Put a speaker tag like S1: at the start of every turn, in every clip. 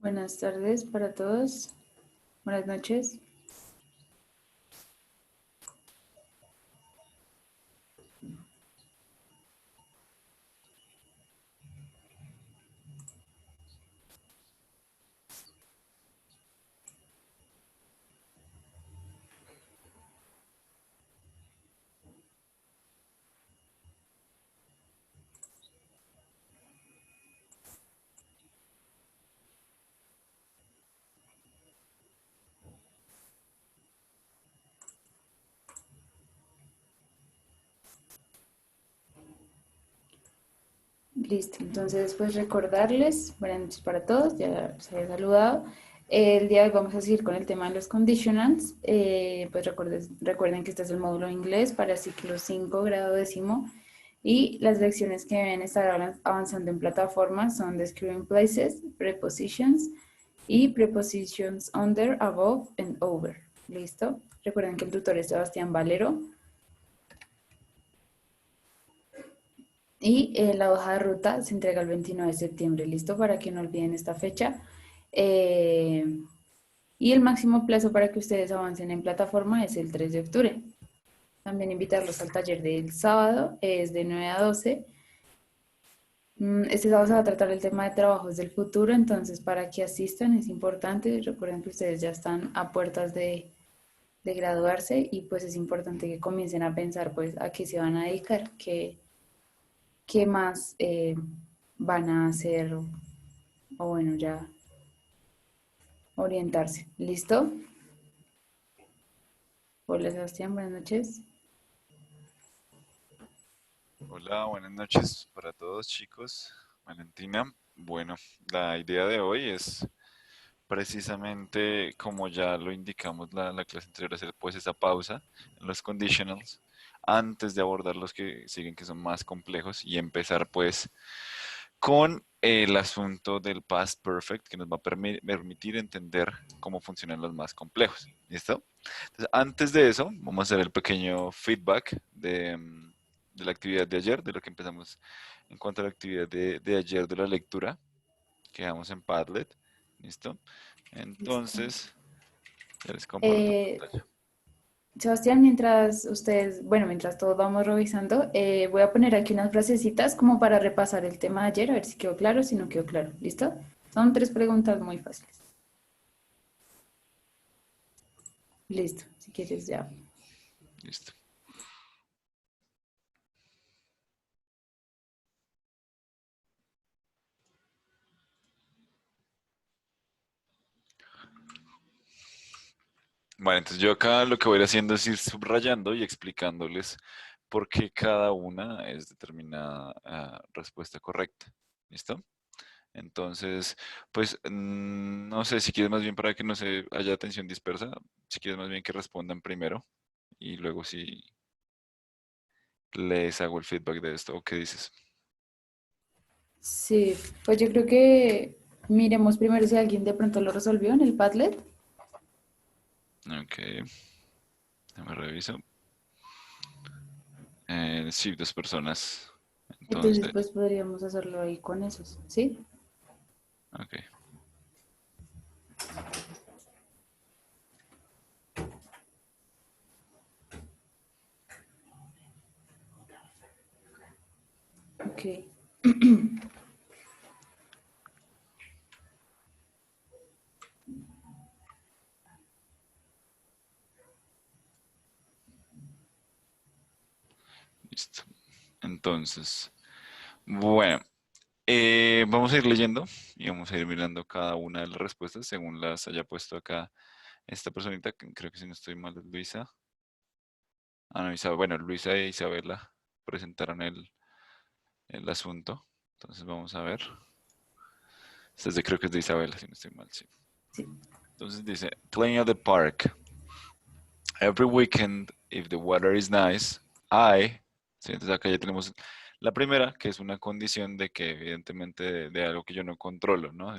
S1: Buenas tardes para todos. Buenas noches. Listo. Entonces, pues recordarles, buenas noches para todos, ya se había saludado. El día de hoy vamos a seguir con el tema de los conditionals. Pues recuerden que este es el módulo de inglés para ciclo 5 grado décimo y las lecciones que deben estar avanzando en plataforma son Describing Places, Prepositions y Prepositions Under, Above and Over. ¿Listo? Recuerden que el tutor es Sebastián Valero. Y la hoja de ruta se entrega el 29 de septiembre, listo, para que no olviden esta fecha. Eh, y el máximo plazo para que ustedes avancen en plataforma es el 3 de octubre. También invitarlos al taller del sábado, es de 9 a 12. Este sábado se va a tratar el tema de trabajos del futuro, entonces para que asistan es importante. Recuerden que ustedes ya están a puertas de graduarse y pues es importante que comiencen a pensar pues a qué se van a dedicar, qué más van a hacer o bueno, ya orientarse. ¿Listo? Hola Sebastián, buenas noches.
S2: Hola, buenas noches para todos chicos. Valentina, bueno, la idea de hoy es precisamente como ya lo indicamos la clase anterior, hacer pues esa pausa en los conditionals antes de abordar los que siguen que son más complejos y empezar pues con el asunto del past perfect que nos va a permitir entender cómo funcionan los más complejos. ¿Listo? Entonces, antes de eso, vamos a hacer el pequeño feedback de la actividad de ayer, de lo que empezamos en cuanto a la actividad de ayer de la lectura. Quedamos en Padlet. ¿Listo?
S1: Listo.
S2: Entonces, ya les comparto
S1: Eh,
S2: pantalla.
S1: Sebastián, mientras ustedes, bueno, mientras todos vamos revisando, voy a poner aquí unas frasecitas como para repasar el tema de ayer, a ver si quedó claro, si no quedó claro. ¿Listo? Son tres preguntas muy fáciles. Listo, si quieres ya.
S2: Listo. Vale, entonces yo acá lo que voy a ir haciendo es ir subrayando y explicándoles por qué cada una es determinada respuesta correcta. ¿Listo? Entonces, pues no sé si quieres más bien para que no se haya atención dispersa, si quieres más bien que respondan primero y luego si les hago el feedback de esto o qué dices.
S1: Sí, pues yo creo que miremos primero si alguien de pronto lo resolvió en el Padlet.
S2: Ok, me reviso. Sí, dos personas.
S1: Entonces,
S2: Entonces,
S1: pues podríamos hacerlo ahí con esos, ¿sí?
S2: ok,
S1: Ok.
S2: listo. Entonces, bueno, vamos a ir leyendo y vamos a ir mirando cada una de las respuestas según las haya puesto acá esta personita, que creo que si no estoy mal es Luisa. Ah, no, bueno, Luisa e Isabela presentaron el asunto. Entonces vamos a ver. Creo que es de Isabela, si no estoy mal, sí.
S1: Sí.
S2: Entonces dice, playing at the park. Every weekend, if the weather is nice, I... Sí, entonces acá ya tenemos la primera, que es una condición de que evidentemente de algo que yo no controlo, ¿no?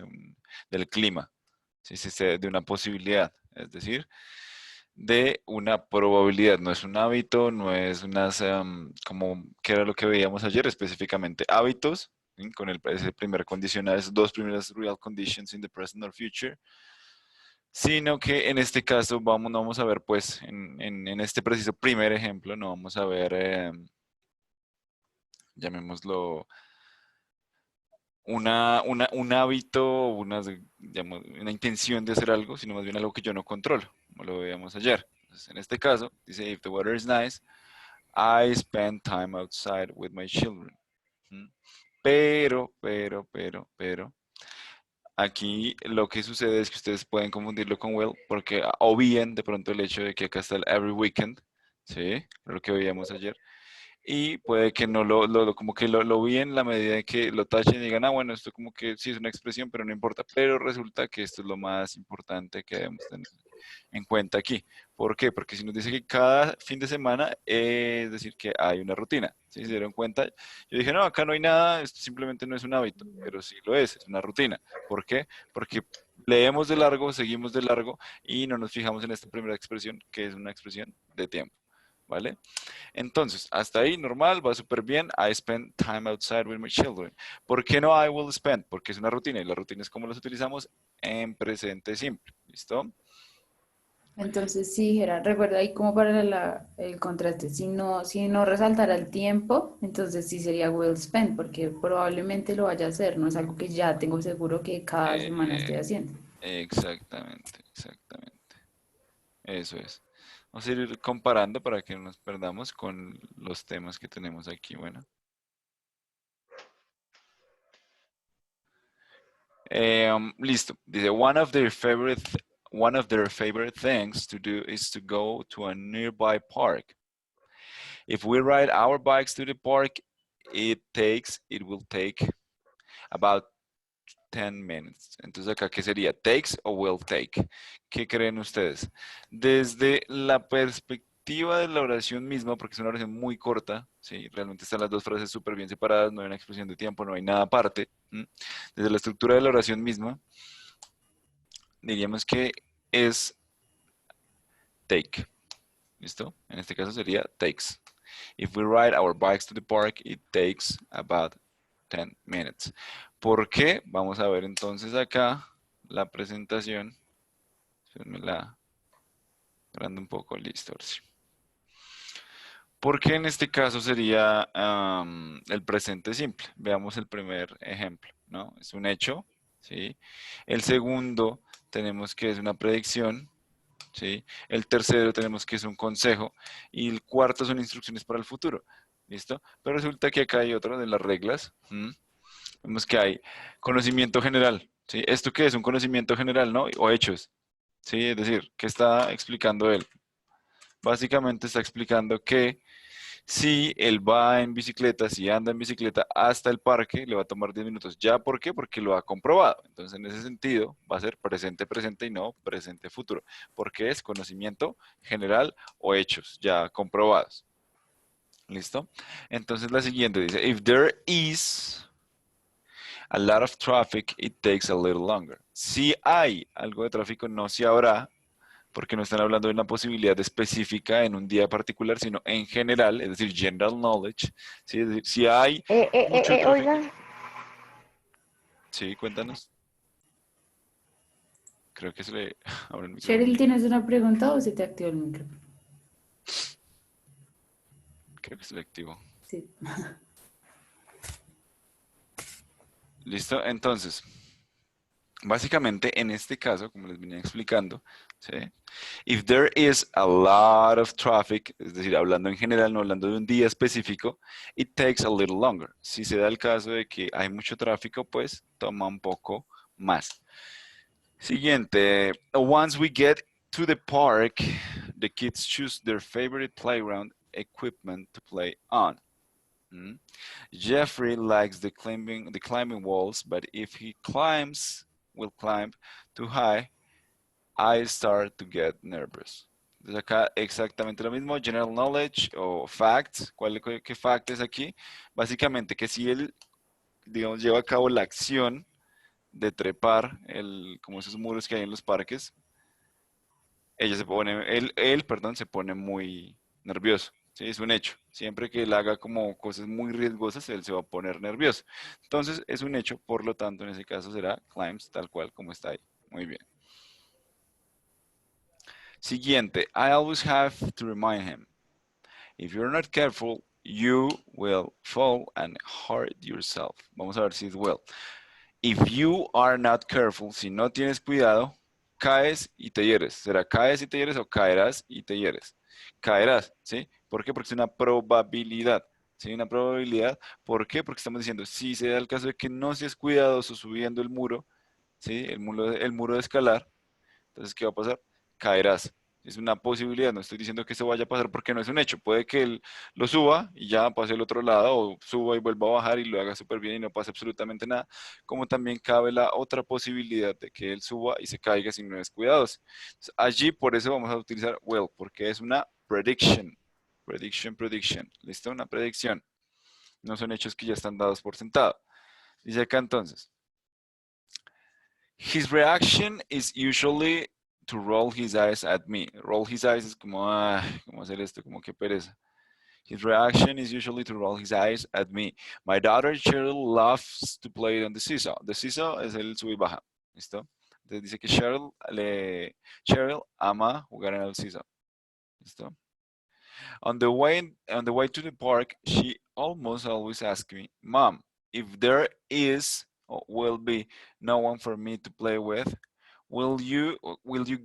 S2: Del clima, ¿sí? De una posibilidad, es decir, de una probabilidad, no es un hábito, no es unas, como, ¿qué era lo que veíamos ayer específicamente? Hábitos, ¿sí? Con ese primer condicional, esas dos primeras real conditions in the present or future, sino que en este caso no vamos a ver, pues, en este preciso primer ejemplo, no vamos a ver, llamémoslo, un hábito, digamos, una intención de hacer algo, sino más bien algo que yo no controlo, como lo veíamos ayer. Entonces, en este caso, dice, if the weather is nice, I spend time outside with my children. ¿Mm? Pero, aquí lo que sucede es que ustedes pueden confundirlo con will, porque o bien de pronto el hecho de que acá está el every weekend, ¿sí? Lo que veíamos ayer, y puede que no como que lo vi en la medida en que lo tachen y digan, ah, bueno, esto como que sí es una expresión, pero no importa. Pero resulta que esto es lo más importante que debemos tener en cuenta aquí. ¿Por qué? Porque si nos dice que cada fin de semana, es decir, que hay una rutina. ¿Sí? ¿Se dieron cuenta? Yo dije, no, acá no hay nada, esto simplemente no es un hábito, pero sí lo es una rutina. ¿Por qué? Porque leemos de largo, seguimos de largo y no nos fijamos en esta primera expresión, que es una expresión de tiempo. ¿Vale? Entonces, hasta ahí normal, va súper bien. I spend time outside with my children. ¿Por qué no I will spend? Porque es una rutina y la rutina es como las utilizamos en presente simple. ¿Listo?
S1: Entonces, sí, Gerard, recuerda ahí como para el contraste, si no resaltara el tiempo, entonces sí sería well spent, porque probablemente lo vaya a hacer, no es algo que ya tengo seguro que cada semana
S2: Eh,
S1: estoy haciendo.
S2: exactamente. Eso es. Vamos a ir comparando para que no nos perdamos con los temas que tenemos aquí. Bueno. Listo. Dice, one of their favorite things to do is to go to a nearby park. If we ride our bikes to the park, it will take about 10 minutes. Entonces acá, ¿qué sería? ¿Takes o will take? ¿Qué creen ustedes? Desde la perspectiva de la oración misma, porque es una oración muy corta, ¿sí? Realmente están las dos frases súper bien separadas, no hay una expresión de tiempo, no hay nada aparte. ¿Mm? Desde la estructura de la oración misma, diríamos que es take. ¿Listo? En este caso sería takes. If we ride our bikes to the park, it takes about 10 minutes. ¿Por qué? Vamos a ver entonces acá la presentación. Me la agrando un poco, listo. Ahora sí. ¿Por qué en este caso sería el presente simple? Veamos el primer ejemplo, ¿no? Es un hecho, ¿sí? El segundo tenemos que es una predicción, ¿sí? El tercero tenemos que es un consejo y el cuarto son instrucciones para el futuro, ¿listo? Pero resulta que acá hay otro de las reglas. Vemos que hay conocimiento general, ¿sí? ¿Esto qué es? Un conocimiento general, ¿no? O hechos, ¿sí? Es decir, ¿qué está explicando él? Básicamente está explicando que si él va en bicicleta, si anda en bicicleta hasta el parque, le va a tomar 10 minutos. ¿Ya por qué? Porque lo ha comprobado. Entonces, en ese sentido, va a ser presente, presente y no presente, futuro. Porque es conocimiento general o hechos ya comprobados. ¿Listo? Entonces, la siguiente dice, if there is a lot of traffic, it takes a little longer. Si hay algo de tráfico, no si habrá, porque no están hablando de una posibilidad específica en un día particular, sino en general, es decir, general knowledge. ¿Sí? Es decir, si hay mucho tráfico,
S3: Oiga,
S2: sí, cuéntanos. Creo que se le abre el micrófono.
S1: Cheryl, ¿tienes una pregunta o se te activó el micrófono?
S2: Creo que se le activó.
S1: Sí.
S2: Listo, entonces, básicamente en este caso, como les venía explicando, ¿sí? If there is a lot of traffic, es decir, hablando en general, no hablando de un día específico, it takes a little longer. Si se da el caso de que hay mucho tráfico, pues toma un poco más. Siguiente. Once we get to the park, the kids choose their favorite playground equipment to play on. Mm. Jeffrey likes the climbing walls, but if he will climb too high, I start to get nervous. Entonces acá exactamente lo mismo, general knowledge o facts. ¿Qué fact es aquí? Básicamente que si él, digamos, lleva a cabo la acción de trepar como esos muros que hay en los parques, ella se pone, perdón, se pone muy nervioso. ¿sí? Es un hecho. Siempre que él haga como cosas muy riesgosas, él se va a poner nervioso. Entonces, es un hecho, por lo tanto, en ese caso será climbs tal cual como está ahí. Muy bien. Siguiente, I always have to remind him. If you're not careful, you will fall and hurt yourself. Vamos a ver si es will. If you are not careful, si no tienes cuidado, caes y te hieres. ¿Será caes y te hieres o caerás y te hieres? Caerás, ¿sí? ¿Por qué? Porque es una probabilidad. ¿Sí? Una probabilidad. ¿Por qué? Porque estamos diciendo, si se da el caso de que no seas cuidadoso subiendo el muro, ¿sí? El muro de escalar, entonces, ¿qué va a pasar? Caerás. Es una posibilidad, no estoy diciendo que eso vaya a pasar porque no es un hecho. Puede que él lo suba y ya pase al otro lado, o suba y vuelva a bajar y lo haga súper bien y no pase absolutamente nada. Como también cabe la otra posibilidad de que él suba y se caiga si no es cuidadoso. Entonces, allí por eso vamos a utilizar will, porque es una prediction. Prediction, prediction. ¿Listo? Una predicción. No son hechos que ya están dados por sentado. Dice acá entonces. His reaction is usually to roll his eyes at me. Roll his eyes es como, ah, ¿cómo hacer esto? Como que pereza. His reaction is usually to roll his eyes at me. My daughter Cheryl loves to play on the seesaw. The seesaw es el sub y baja. ¿Listo? Entonces dice que Cheryl ama jugar en el seesaw. ¿Listo? On the way to the park, she almost always asks me, Mom, if there is or will be no one for me to play with, will you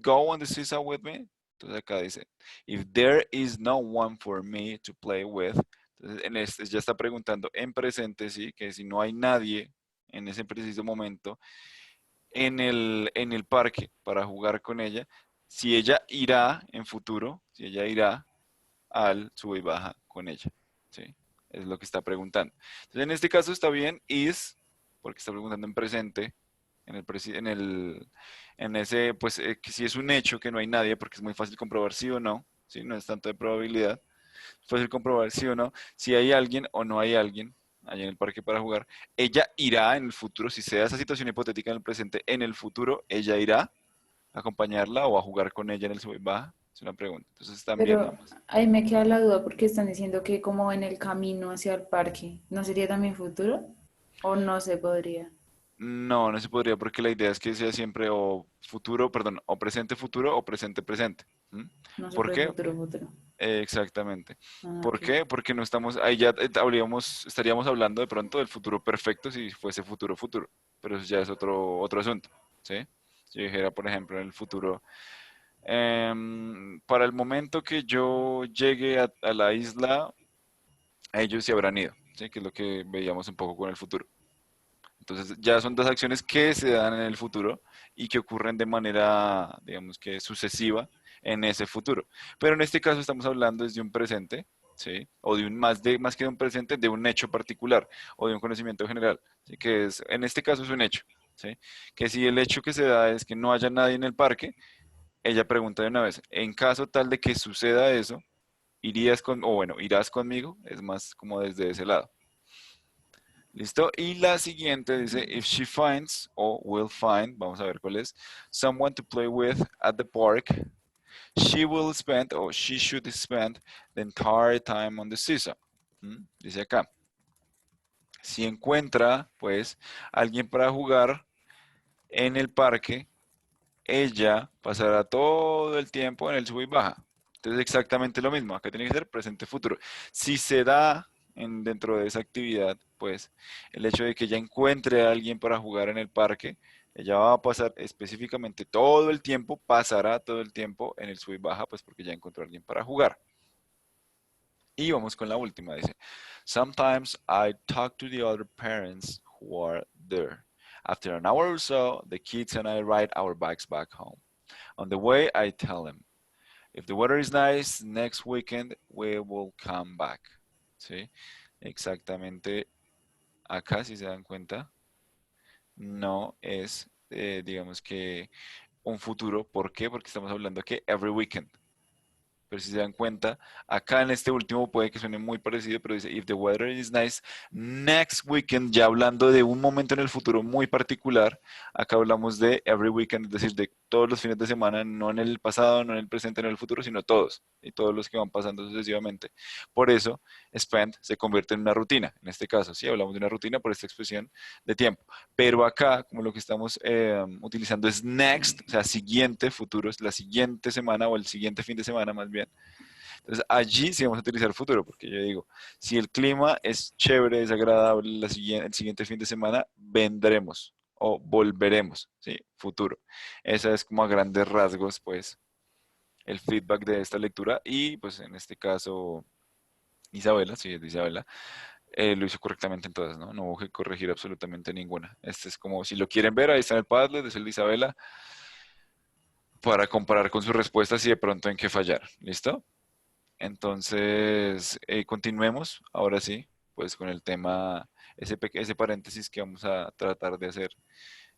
S2: go on the seesaw with me? Entonces acá dice, if there is no one for me to play with, entonces en este ya está preguntando en presente, sí, que si no hay nadie en ese preciso momento en el parque para jugar con ella, si ella irá en futuro, si ella irá al sube y baja con ella. ¿Sí? Es lo que está preguntando. Entonces, en este caso está bien is, porque está preguntando en presente, en ese, pues que si es un hecho que no hay nadie, porque es muy fácil comprobar sí o no, ¿sí? No es tanto de probabilidad, es fácil comprobar sí o no, si hay alguien o no hay alguien allá en el parque para jugar. Ella irá en el futuro, si se da esa situación hipotética en el presente, en el futuro ella irá a acompañarla o a jugar con ella en el sube y baja. Es una pregunta. Entonces también
S1: Pero
S2: ambas.
S1: ahí me queda la duda porque están diciendo que como en el camino hacia el parque, ¿no sería también futuro? ¿O no se podría?
S2: No, no se podría porque la idea es que sea siempre o futuro, perdón, o presente futuro o presente presente. ¿M?
S1: No se
S2: ¿Por
S1: puede
S2: qué?
S1: futuro, futuro.
S2: Exactamente.
S1: Ah,
S2: ¿Por
S1: ok.
S2: qué? Porque no estamos, ahí ya estaríamos hablando de pronto del futuro perfecto si fuese futuro futuro, pero eso ya es otro asunto, ¿sí? Si yo dijera, por ejemplo, en el futuro, para el momento que yo llegue a la isla, ellos se habrán ido, ¿sí? Que es lo que veíamos un poco con el futuro. Entonces ya son dos acciones que se dan en el futuro y que ocurren de manera, digamos que sucesiva en ese futuro. Pero en este caso estamos hablando desde un presente, ¿sí? O de un más que de un presente, de un hecho particular o de un conocimiento general, ¿sí? Que es, en este caso es un hecho, ¿sí? Que si el hecho que se da es que no haya nadie en el parque, ella pregunta de una vez, en caso tal de que suceda eso, o bueno, irás conmigo, es más como desde ese lado. ¿Listo? Y la siguiente dice, if she finds o will find, vamos a ver cuál es, someone to play with at the park, she will spend o she should spend the entire time on the seesaw. ¿Mm? Dice acá, si encuentra pues alguien para jugar en el parque, ella pasará todo el tiempo en el sub y baja. Entonces exactamente lo mismo, acá tiene que ser presente futuro. Si se da dentro de esa actividad, pues el hecho de que ella encuentre a alguien para jugar en el parque, ella va a pasar específicamente todo el tiempo, pasará todo el tiempo en el sub y baja, pues porque ya encontró a alguien para jugar. Y vamos con la última, dice, sometimes I talk to the other parents who are there. After an hour or so, the kids and I ride our bikes back home. On the way, I tell them, if the weather is nice, next weekend we will come back. ¿Sí? Exactamente acá, si se dan cuenta, no es, digamos que un futuro. ¿Por qué? Porque estamos hablando que every weekend. Pero si se dan cuenta, acá en este último puede que suene muy parecido, pero dice, if the weather is nice, next weekend, ya hablando de un momento en el futuro muy particular, acá hablamos de every weekend, es decir, de todos los fines de semana, no en el pasado, no en el presente, no en el futuro, sino todos, y todos los que van pasando sucesivamente. Por eso, spend se convierte en una rutina, en este caso, sí, hablamos de una rutina por esta expresión de tiempo. Pero acá, como lo que estamos utilizando es next, o sea, siguiente, futuro, es la siguiente semana o el siguiente fin de semana más bien. Entonces allí sí vamos a utilizar futuro, porque yo digo, si el clima es chévere, es agradable el siguiente fin de semana, vendremos o volveremos, ¿sí? Futuro. Esa es como a grandes rasgos, pues, el feedback de esta lectura y pues en este caso Isabela, sí, es de Isabela, lo hizo correctamente en todas, ¿no? No hubo que corregir absolutamente ninguna. Este es como, si lo quieren ver, ahí está en el Padlet, es el de Isabela, para comparar con sus respuestas y de pronto en qué fallar. ¿Listo? Entonces, continuemos, ahora sí, pues con el tema, ese paréntesis que vamos a tratar de hacer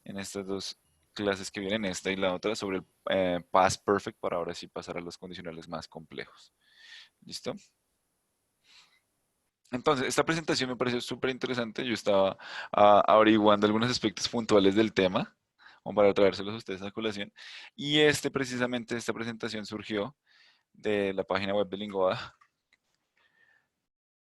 S2: en estas dos clases que vienen, esta y la otra, sobre el past perfect, para ahora sí pasar a los condicionales más complejos. ¿Listo? Entonces, esta presentación me pareció súper interesante. Yo estaba averiguando algunos aspectos puntuales del tema, como para traérselos a ustedes a colación. Y precisamente, esta presentación surgió de la página web de Lingoda.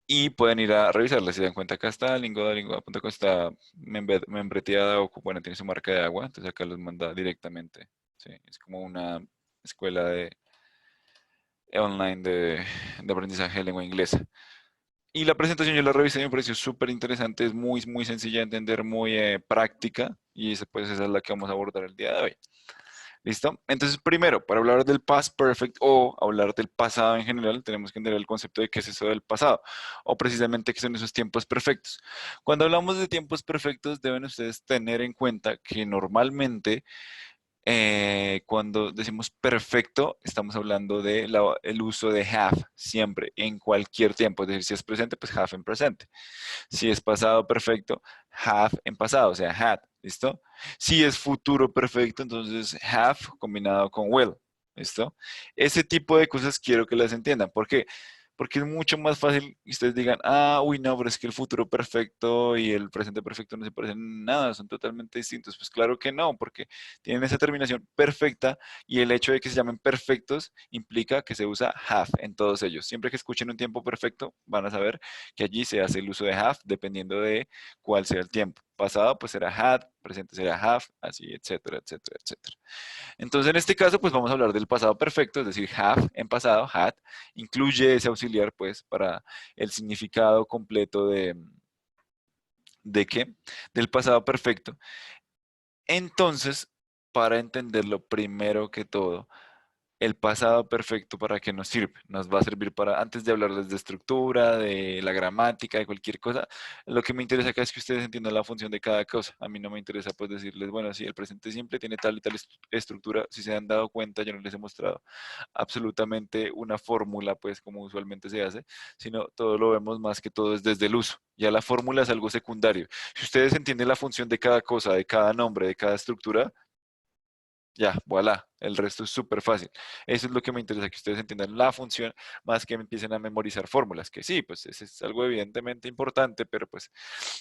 S2: Y pueden ir a revisarla. Si se dan cuenta, acá está Lingoda, lingoda.com, está membreteada o, bueno, tiene su marca de agua. Entonces acá los manda directamente. ¿Sí? Es como una escuela online de aprendizaje de lengua inglesa. Y la presentación yo la revisé y me pareció súper interesante, es muy, muy sencilla de entender, muy práctica y pues esa es la que vamos a abordar el día de hoy. ¿Listo? Entonces, primero, para hablar del past perfect o hablar del pasado en general, tenemos que entender el concepto de qué es eso del pasado o precisamente qué son esos tiempos perfectos. Cuando hablamos de tiempos perfectos, deben ustedes tener en cuenta que normalmente cuando decimos perfecto, estamos hablando de el uso de have siempre, en cualquier tiempo. Es decir, si es presente, pues have en presente. Si es pasado perfecto, have en pasado, o sea, had. ¿Listo? Si es futuro perfecto, entonces have combinado con will. ¿Listo? Ese tipo de cosas quiero que las entiendan. ¿Por qué? Porque es mucho más fácil que ustedes digan, uy, no, pero es que el futuro perfecto y el presente perfecto no se parecen en nada, son totalmente distintos. Pues claro que no, porque tienen esa terminación perfecta y el hecho de que se llamen perfectos implica que se usa have en todos ellos. Siempre que escuchen un tiempo perfecto, van a saber que allí se hace el uso de have dependiendo de cuál sea el tiempo. Pasado pues será had, presente será have, así, etcétera, etcétera, etcétera. Entonces, en este caso, pues vamos a hablar del pasado perfecto, es decir, have en pasado, had, incluye ese auxiliar, pues, para el significado completo ¿de qué? Del pasado perfecto. Entonces, para entenderlo primero que todo, el pasado perfecto, ¿para qué nos sirve? Nos va a servir para, antes de hablarles de estructura, de la gramática, de cualquier cosa, lo que me interesa acá es que ustedes entiendan la función de cada cosa. A mí no me interesa pues decirles, bueno, sí, el presente simple tiene tal y tal estructura. Si se han dado cuenta, yo no les he mostrado absolutamente una fórmula, pues como usualmente se hace, sino todo lo vemos más que todo es desde el uso. Ya la fórmula es algo secundario. Si ustedes entienden la función de cada cosa, de cada nombre, de cada estructura, ya, voilà, el resto es súper fácil. Eso es lo que me interesa, que ustedes entiendan la función más que empiecen a memorizar fórmulas, que sí, pues ese es algo evidentemente importante, pero pues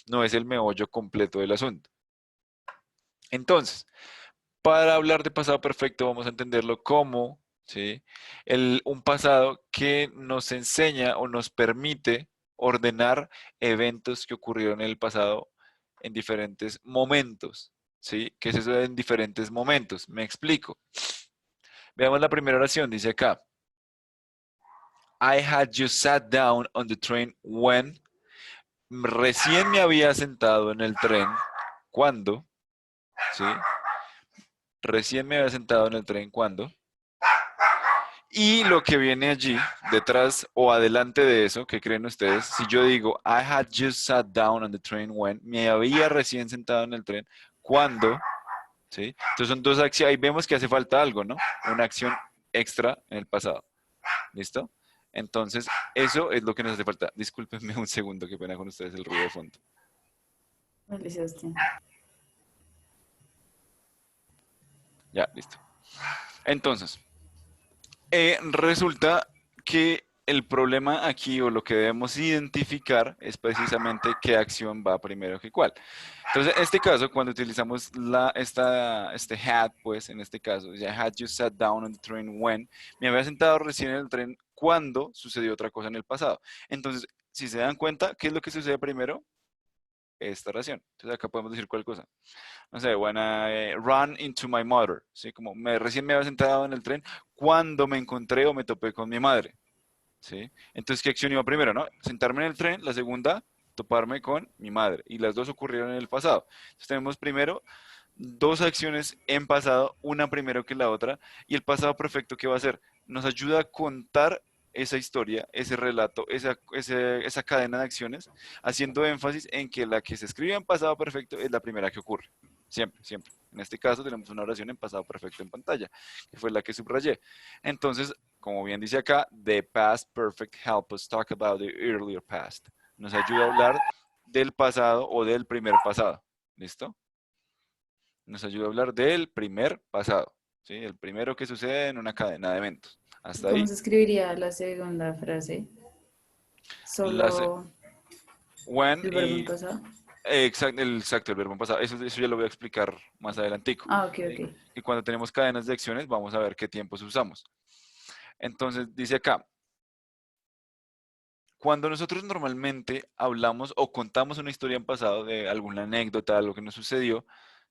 S2: no es el meollo completo del asunto. Entonces, para hablar de pasado perfecto vamos a entenderlo como, ¿sí? Un pasado que nos enseña o nos permite ordenar eventos que ocurrieron en el pasado en diferentes momentos, ¿sí? ¿Qué es eso de en diferentes momentos? Me explico. Veamos la primera oración, dice acá. I had just sat down on the train when. Recién me había sentado en el tren. ¿Cuándo? ¿Sí? Recién me había sentado en el tren. ¿Cuándo? Y lo que viene allí, detrás o adelante de eso, ¿qué creen ustedes? Si yo digo, I had just sat down on the train when, me había recién sentado en el tren, ¿cuándo? ¿Sí? Entonces son dos acciones, ahí vemos que hace falta algo, ¿no? Una acción extra en el pasado. ¿Listo? Entonces, eso es lo que nos hace falta. Discúlpenme un segundo, qué pena con ustedes el ruido de fondo.
S1: Vale, Sebastián.
S2: Ya, listo. Entonces, resulta que el problema aquí o lo que debemos identificar es precisamente qué acción va primero que cuál. Entonces, en este caso, cuando utilizamos este had, pues en este caso, ya had you sat down on the train when, me había sentado recién en el tren cuando sucedió otra cosa en el pasado. Entonces, si se dan cuenta, ¿qué es lo que sucede primero? Esta oración. Entonces, acá podemos decir cuál cosa. No sé, when I run into my mother, ¿sí? Como recién me había sentado en el tren cuando me encontré o me topé con mi madre. ¿Sí? Entonces, ¿qué acción iba primero, no? Sentarme en el tren, la segunda, toparme con mi madre. Y las dos ocurrieron en el pasado. Entonces, tenemos primero dos acciones en pasado, una primero que la otra. Y el pasado perfecto, ¿qué va a hacer? Nos ayuda a contar esa historia, ese relato, esa cadena de acciones, haciendo énfasis en que la que se escribe en pasado perfecto es la primera que ocurre. Siempre, siempre. En este caso tenemos una oración en pasado perfecto en pantalla, que fue la que subrayé. Entonces, como bien dice acá, the past perfect help us talk about the earlier past. Nos ayuda a hablar del pasado o del primer pasado. ¿Listo? Nos ayuda a hablar del primer pasado. ¿Sí? El primero que sucede en una cadena de eventos.
S1: ¿Y
S2: Hasta
S1: cómo
S2: ahí.
S1: se escribiría la segunda frase?
S2: Las
S1: Solo
S2: when
S1: el verbo en
S2: y
S1: pasado.
S2: exacto, el verbo en pasado. Eso ya lo voy a explicar más adelantico.
S1: Ah, ok,
S2: ¿Sí?
S1: ok.
S2: Y cuando tenemos cadenas de acciones, vamos a ver qué tiempos usamos. Entonces, dice acá, cuando nosotros normalmente hablamos o contamos una historia en pasado de alguna anécdota, algo que nos sucedió,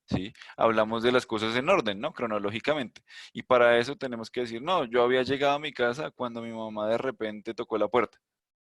S2: ¿sí? Hablamos de las cosas en orden, ¿no? Cronológicamente. Y para eso tenemos que decir, no, yo había llegado a mi casa cuando mi mamá de repente tocó la puerta.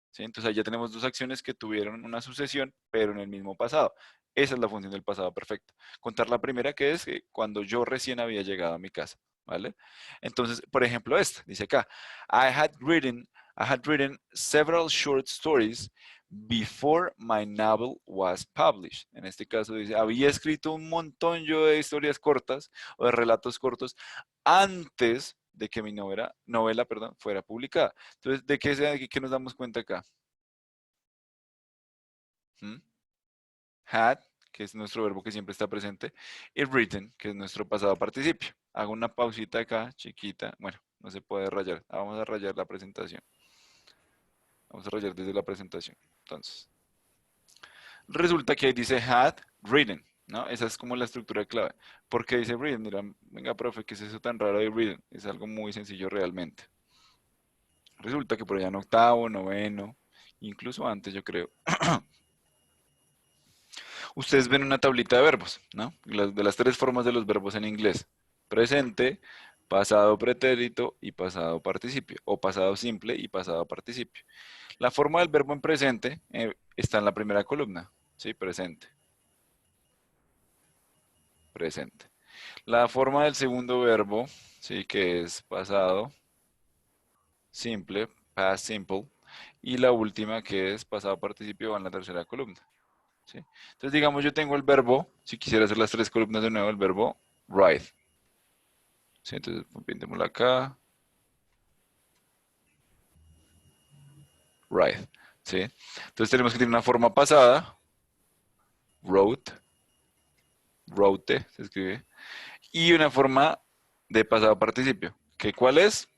S2: ¿Sí? Entonces ahí ya tenemos dos acciones que tuvieron una sucesión, pero en el mismo pasado. Esa es la función del pasado perfecto. Contar la primera que es cuando yo recién había llegado a mi casa, ¿vale? Entonces, por ejemplo, esta, dice acá, I had written, I had written several short stories before my novel was published. En este caso dice, había escrito un montón yo de historias cortas o de relatos cortos antes de que mi novela, perdón, fuera publicada. Entonces, ¿qué nos damos cuenta acá? ¿Mm? Had, que es nuestro verbo que siempre está presente, y written, que es nuestro pasado participio. Hago una pausita acá, chiquita. Bueno, no se puede rayar. Vamos a rayar la presentación. Vamos a rayar desde la presentación. Entonces, resulta que ahí dice had written, ¿no? Esa es como la estructura clave. ¿Por qué dice written? Mira, venga, profe, ¿qué es eso tan raro de written? Es algo muy sencillo realmente. Resulta que por allá en octavo, noveno, incluso antes, yo creo, ustedes ven una tablita de verbos, ¿no? De las tres formas de los verbos en inglés. Presente, pasado pretérito y pasado participio. O pasado simple y pasado participio. La forma del verbo en presente está en la primera columna. ¿Sí? Presente. Presente. La forma del segundo verbo, ¿sí? Que es pasado simple, past simple. Y la última que es pasado participio va en la tercera columna. ¿Sí? Entonces, digamos, yo tengo el verbo, si quisiera hacer las tres columnas de nuevo, el verbo write. ¿Sí? Entonces, pintémoslo acá, write. ¿Sí? Entonces, tenemos que tener una forma pasada, wrote, wrote, se escribe, y una forma de pasado participio. ¿Que cuál es?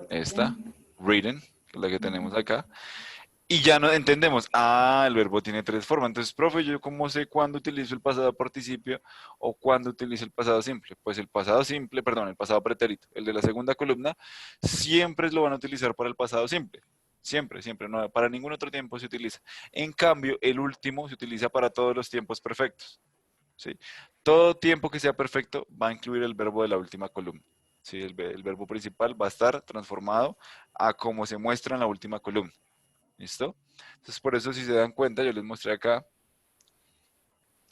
S2: Esta, written, que es la que tenemos acá. Y ya no entendemos, el verbo tiene tres formas. Entonces, profe, ¿yo cómo sé cuándo utilizo el pasado participio o cuándo utilizo el pasado simple? Pues el pasado simple, perdón, el pasado pretérito, el de la segunda columna, siempre lo van a utilizar para el pasado simple. Siempre, siempre, no, para ningún otro tiempo se utiliza. En cambio, el último se utiliza para todos los tiempos perfectos. ¿Sí? Todo tiempo que sea perfecto va a incluir el verbo de la última columna. ¿Sí? El verbo principal va a estar transformado a como se muestra en la última columna. ¿Listo? Entonces, por eso, si se dan cuenta, yo les mostré acá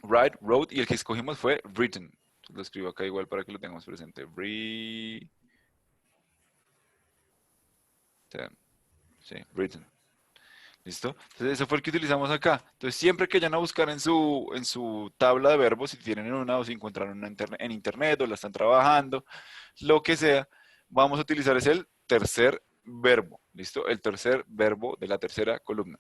S2: write, wrote, y el que escogimos fue written. Entonces, lo escribo acá igual para que lo tengamos presente. Written. Sí, written. ¿Listo? Entonces, ese fue el que utilizamos acá. Entonces, siempre que vayan a buscar en su tabla de verbos, si tienen una o si encontraron una en internet o la están trabajando, lo que sea, vamos a utilizar es el tercer verbo. ¿Listo? El tercer verbo de la tercera columna.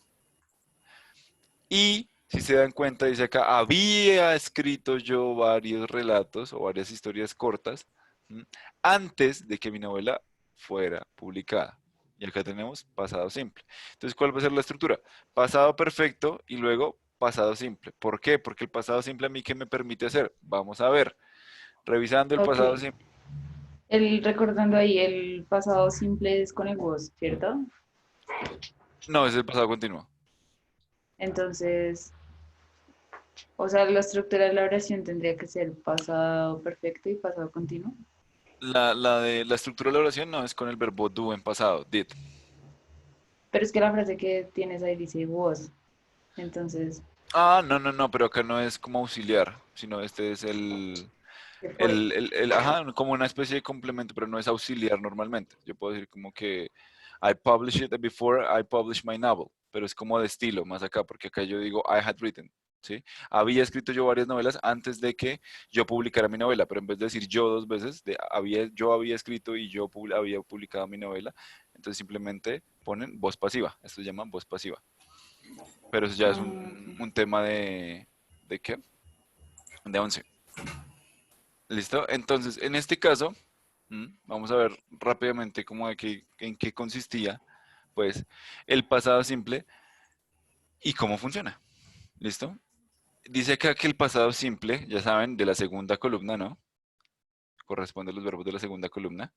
S2: Y si se dan cuenta, dice acá, había escrito yo varios relatos o varias historias cortas, ¿m? Antes de que mi novela fuera publicada. Y acá tenemos pasado simple. Entonces, ¿cuál va a ser la estructura? Pasado perfecto y luego pasado simple. ¿Por qué? Porque el pasado simple a mí, ¿qué me permite hacer? Vamos a ver. Revisando el
S1: Ok.
S2: pasado simple.
S1: Recordando ahí, el pasado simple es con el was, ¿cierto?
S2: No, es el pasado continuo.
S1: Entonces, o sea, la estructura de la oración tendría que ser pasado perfecto y pasado continuo.
S2: La de la estructura de la oración no es con el verbo do en pasado, did.
S1: Pero es que la frase que tienes ahí dice was. Entonces,
S2: Ah, no, no, no, pero acá no es como auxiliar, sino este es
S1: ¿qué fue?
S2: ajá, como una especie de complemento, pero no es auxiliar normalmente. Yo puedo decir como que I published it before I published my novel, pero es como de estilo más acá, porque acá yo digo I had written, ¿sí? Había escrito yo varias novelas antes de que yo publicara mi novela, pero en vez de decir yo dos veces, yo había escrito y yo había publicado mi novela, entonces simplemente ponen voz pasiva, esto se llama voz pasiva, pero eso ya es
S1: Ah, ok.
S2: un tema ¿de qué? De 11. ¿Listo? Entonces, en este caso, vamos a ver rápidamente cómo en qué consistía, pues, el pasado simple y cómo funciona. ¿Listo? Dice acá que el pasado simple, ya saben, de la segunda columna, ¿no? Corresponde a los verbos de la segunda columna,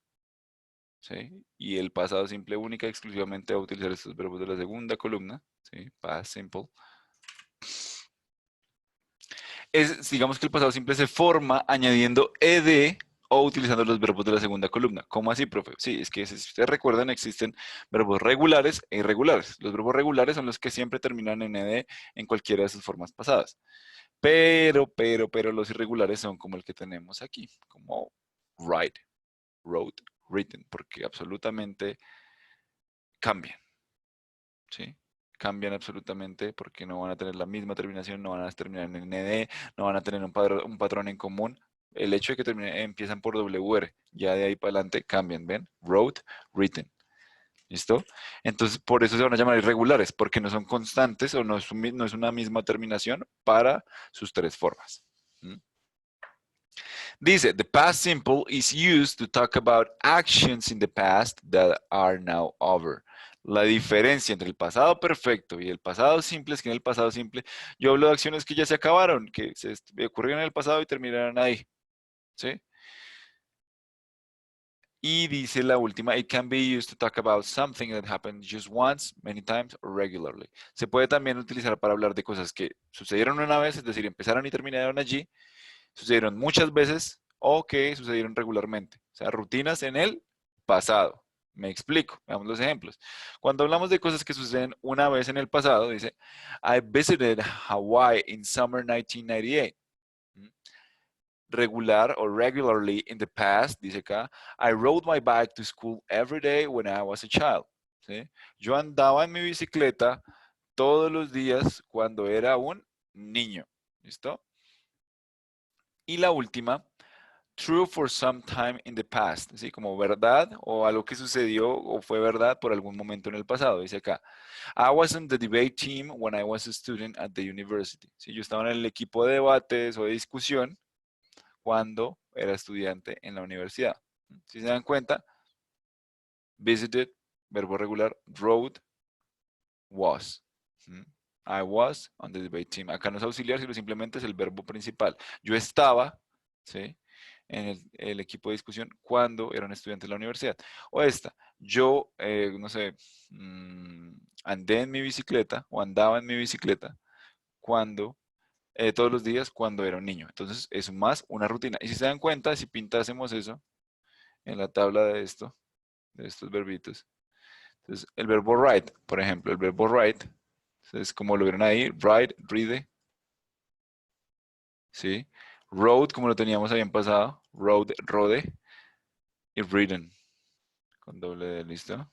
S2: ¿sí? Y el pasado simple única y exclusivamente va a utilizar estos verbos de la segunda columna, ¿sí? Past simple. Digamos que el pasado simple se forma añadiendo ed o utilizando los verbos de la segunda columna. ¿Cómo así, profe? Sí, es que si ustedes recuerdan, existen verbos regulares e irregulares. Los verbos regulares son los que siempre terminan en ed en cualquiera de sus formas pasadas. Pero los irregulares son como el que tenemos aquí, como write, wrote, written, porque absolutamente cambian, ¿sí? Cambian absolutamente porque no van a tener la misma terminación, no van a terminar en ed, no van a tener un patrón en común. El hecho de que empiezan por WR, ya de ahí para adelante cambian, ¿ven? Wrote, written. ¿Listo? Entonces, por eso se van a llamar irregulares, porque no son constantes o no es una misma terminación para sus tres formas. ¿Mm? Dice, the past simple is used to talk about actions in the past that are now over. La diferencia entre el pasado perfecto y el pasado simple es que en el pasado simple yo hablo de acciones que ya se acabaron, que se ocurrieron en el pasado y terminaron ahí. ¿Sí? Y dice la última, it can be used to talk about something that happened just once, many times, or regularly. Se puede también utilizar para hablar de cosas que sucedieron una vez, es decir, empezaron y terminaron allí, sucedieron muchas veces o que sucedieron regularmente. O sea, rutinas en el pasado. Me explico, veamos los ejemplos. Cuando hablamos de cosas que suceden una vez en el pasado, dice, I visited Hawaii in summer 1998. Regular o regularly in the past, dice acá, I rode my bike to school every day when I was a child. ¿Sí? Yo andaba en mi bicicleta todos los días cuando era un niño. ¿Listo? Y la última, true for some time in the past, ¿sí? Como verdad o algo que sucedió o fue verdad por algún momento en el pasado. Dice acá, I was in the debate team when I was a student at the university. ¿Sí? Yo estaba en el equipo de debates o de discusión cuando era estudiante en la universidad. Si se dan cuenta, visited, verbo regular, rode, was. I was on the debate team. Acá no es auxiliar, sino simplemente es el verbo principal. Yo estaba, ¿sí? En el equipo de discusión cuando era un estudiante de la universidad. O esta, yo, no sé, andé en mi bicicleta o andaba en mi bicicleta cuando, todos los días cuando era un niño. Entonces es más una rutina. Y si se dan cuenta, si pintásemos eso en la tabla de estos verbitos. Entonces, el verbo write, por ejemplo, el verbo write, entonces como lo vieron ahí, write, read, ¿sí? Wrote, como lo teníamos ahí en pasado, rode, y written, con doble D, ¿listo?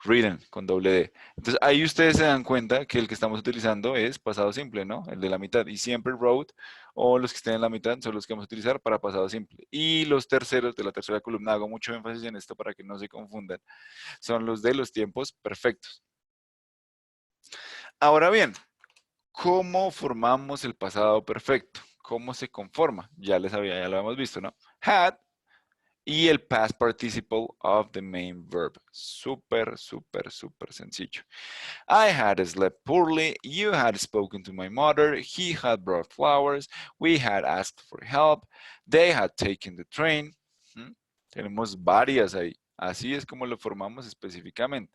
S2: Written, con doble D. Entonces, ahí ustedes se dan cuenta que el que estamos utilizando es pasado simple, ¿no? El de la mitad. Y siempre wrote, o los que estén en la mitad, son los que vamos a utilizar para pasado simple. Y los terceros de la tercera columna, hago mucho énfasis en esto para que no se confundan, son los de los tiempos perfectos. Ahora bien, ¿cómo formamos el pasado perfecto? ¿Cómo se conforma? Ya lo hemos visto, ¿no? Had y el past participle of the main verb. Súper, súper, súper sencillo. I had slept poorly. You had spoken to my mother. He had brought flowers. We had asked for help. They had taken the train. ¿Mm? Tenemos varias ahí. Así es como lo formamos específicamente.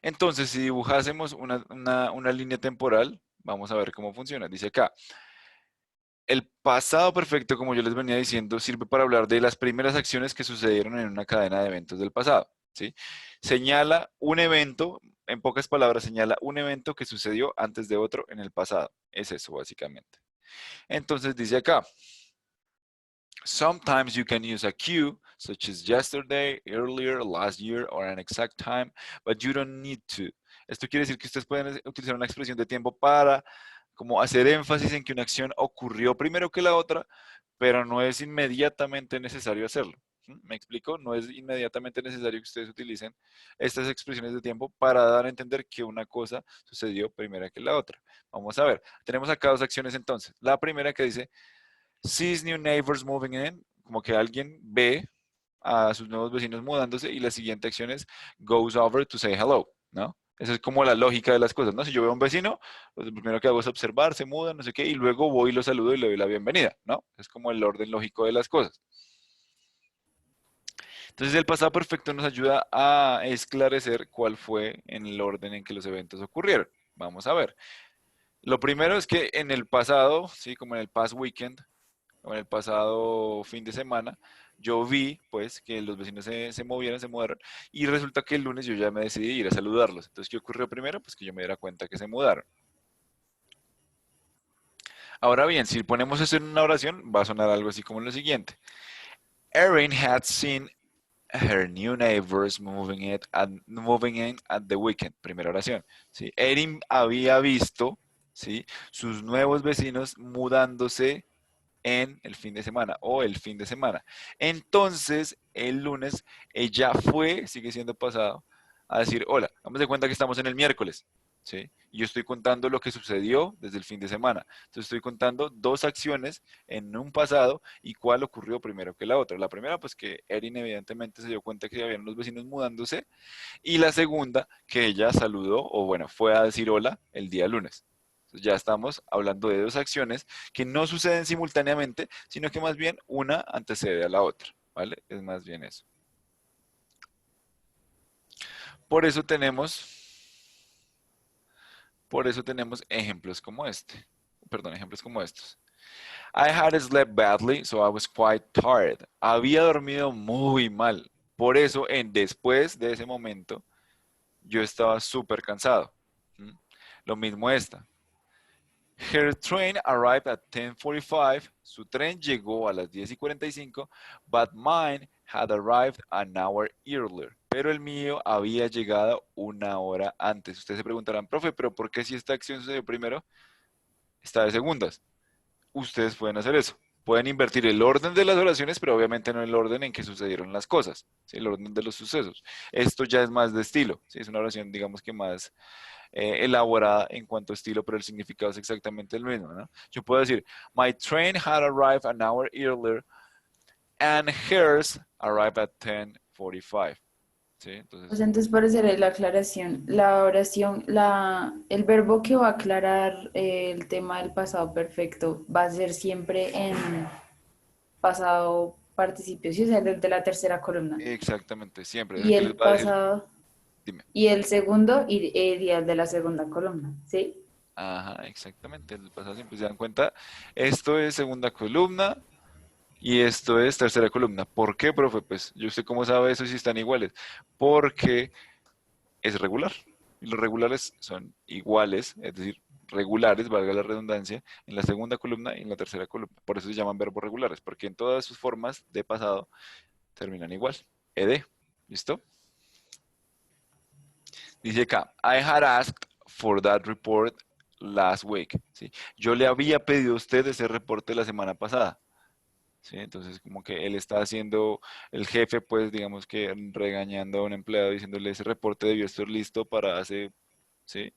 S2: Entonces, si dibujásemos una línea temporal, vamos a ver cómo funciona. Dice acá, el pasado perfecto, como yo les venía diciendo, sirve para hablar de las primeras acciones que sucedieron en una cadena de eventos del pasado. ¿Sí? Señala un evento, en pocas palabras, señala un evento que sucedió antes de otro en el pasado. Es eso, básicamente. Entonces dice acá, sometimes you can use a cue, such as yesterday, earlier, last year, or an exact time, but you don't need to. Esto quiere decir que ustedes pueden utilizar una expresión de tiempo para como hacer énfasis en que una acción ocurrió primero que la otra, pero no es inmediatamente necesario hacerlo. ¿Me explico? No es inmediatamente necesario que ustedes utilicen estas expresiones de tiempo para dar a entender que una cosa sucedió primero que la otra. Vamos a ver, tenemos acá dos acciones entonces. La primera que dice, sees new neighbors moving in, como que alguien ve a sus nuevos vecinos mudándose y la siguiente acción es goes over to say hello, ¿no? Esa es como la lógica de las cosas, ¿no? Si yo veo a un vecino, pues lo primero que hago es observar, se muda, no sé qué, y luego voy y lo saludo y le doy la bienvenida, ¿no? Es como el orden lógico de las cosas. Entonces el pasado perfecto nos ayuda a esclarecer cuál fue en el orden en que los eventos ocurrieron. Vamos a ver. Lo primero es que en el pasado, sí, como en el past weekend, o en el pasado fin de semana, yo vi pues que los vecinos se movieron, se mudaron y resulta que el lunes yo ya me decidí ir a saludarlos. Entonces, ¿qué ocurrió primero? Pues que yo me diera cuenta que se mudaron. Ahora bien, si ponemos eso en una oración, va a sonar algo así como lo siguiente. Erin had seen her new neighbors moving in at the weekend. Primera oración. ¿Sí? Erin había visto, ¿sí?, sus nuevos vecinos mudándose en el fin de semana o el fin de semana. Entonces, el lunes, ella fue, sigue siendo pasado, a decir, hola, vamos de cuenta que estamos en el miércoles, ¿sí? Y yo estoy contando lo que sucedió desde el fin de semana. Entonces, estoy contando dos acciones en un pasado y cuál ocurrió primero que la otra. La primera, pues que Erin evidentemente se dio cuenta que habían los vecinos mudándose. Y la segunda, que ella saludó, o bueno, fue a decir hola el día lunes. Entonces ya estamos hablando de dos acciones que no suceden simultáneamente, sino que más bien una antecede a la otra, ¿vale? Es más bien eso. Por eso tenemos, por eso tenemos ejemplos como este. Perdón, ejemplos como estos. I had slept badly, so I was quite tired. Había dormido muy mal. Por eso, después de ese momento, yo estaba súper cansado. ¿Mm? Lo mismo esta. Her train arrived at 10:45. Su tren llegó a las 10:45, but mine had arrived an hour earlier. Pero el mío había llegado una hora antes. Ustedes se preguntarán, profe, pero ¿por qué si esta acción sucedió primero, está de segundas? Ustedes pueden hacer eso. Pueden invertir el orden de las oraciones, pero obviamente no el orden en que sucedieron las cosas, ¿sí? El orden de los sucesos. Esto ya es más de estilo, ¿sí? Es una oración, digamos que más elaborada en cuanto a estilo, pero el significado es exactamente el mismo, ¿no? Yo puedo decir, my train had arrived an hour earlier and hers arrived at 10:45. ¿Sí?
S1: Pues
S2: Entonces,
S1: entonces para hacer la aclaración, la oración, el verbo que va a aclarar el tema del pasado perfecto va a ser siempre en pasado participio, sí, o sea, desde la tercera columna.
S2: exactamente, siempre. Es el
S1: Y
S2: que les
S1: el
S2: va a decir,
S1: pasado,
S2: dime.
S1: y el segundo iría el de la segunda columna, ¿sí?
S2: Ajá, exactamente. El pasado siempre se dan cuenta. Esto es segunda columna y esto es tercera columna. ¿Por qué, profe? Pues yo sé cómo sabe eso si están iguales. Porque es regular. Y los regulares son iguales, es decir, regulares, valga la redundancia, en la segunda columna y en la tercera columna. Por eso se llaman verbos regulares, porque en todas sus formas de pasado terminan igual. Ed. ¿Listo? Dice acá, I had asked for that report last week. ¿Sí? Yo le había pedido a usted ese reporte la semana pasada. ¿Sí? Entonces, como que él está haciendo, el jefe, pues, digamos que regañando a un empleado diciéndole ese reporte debió estar listo para hace, ¿sí?,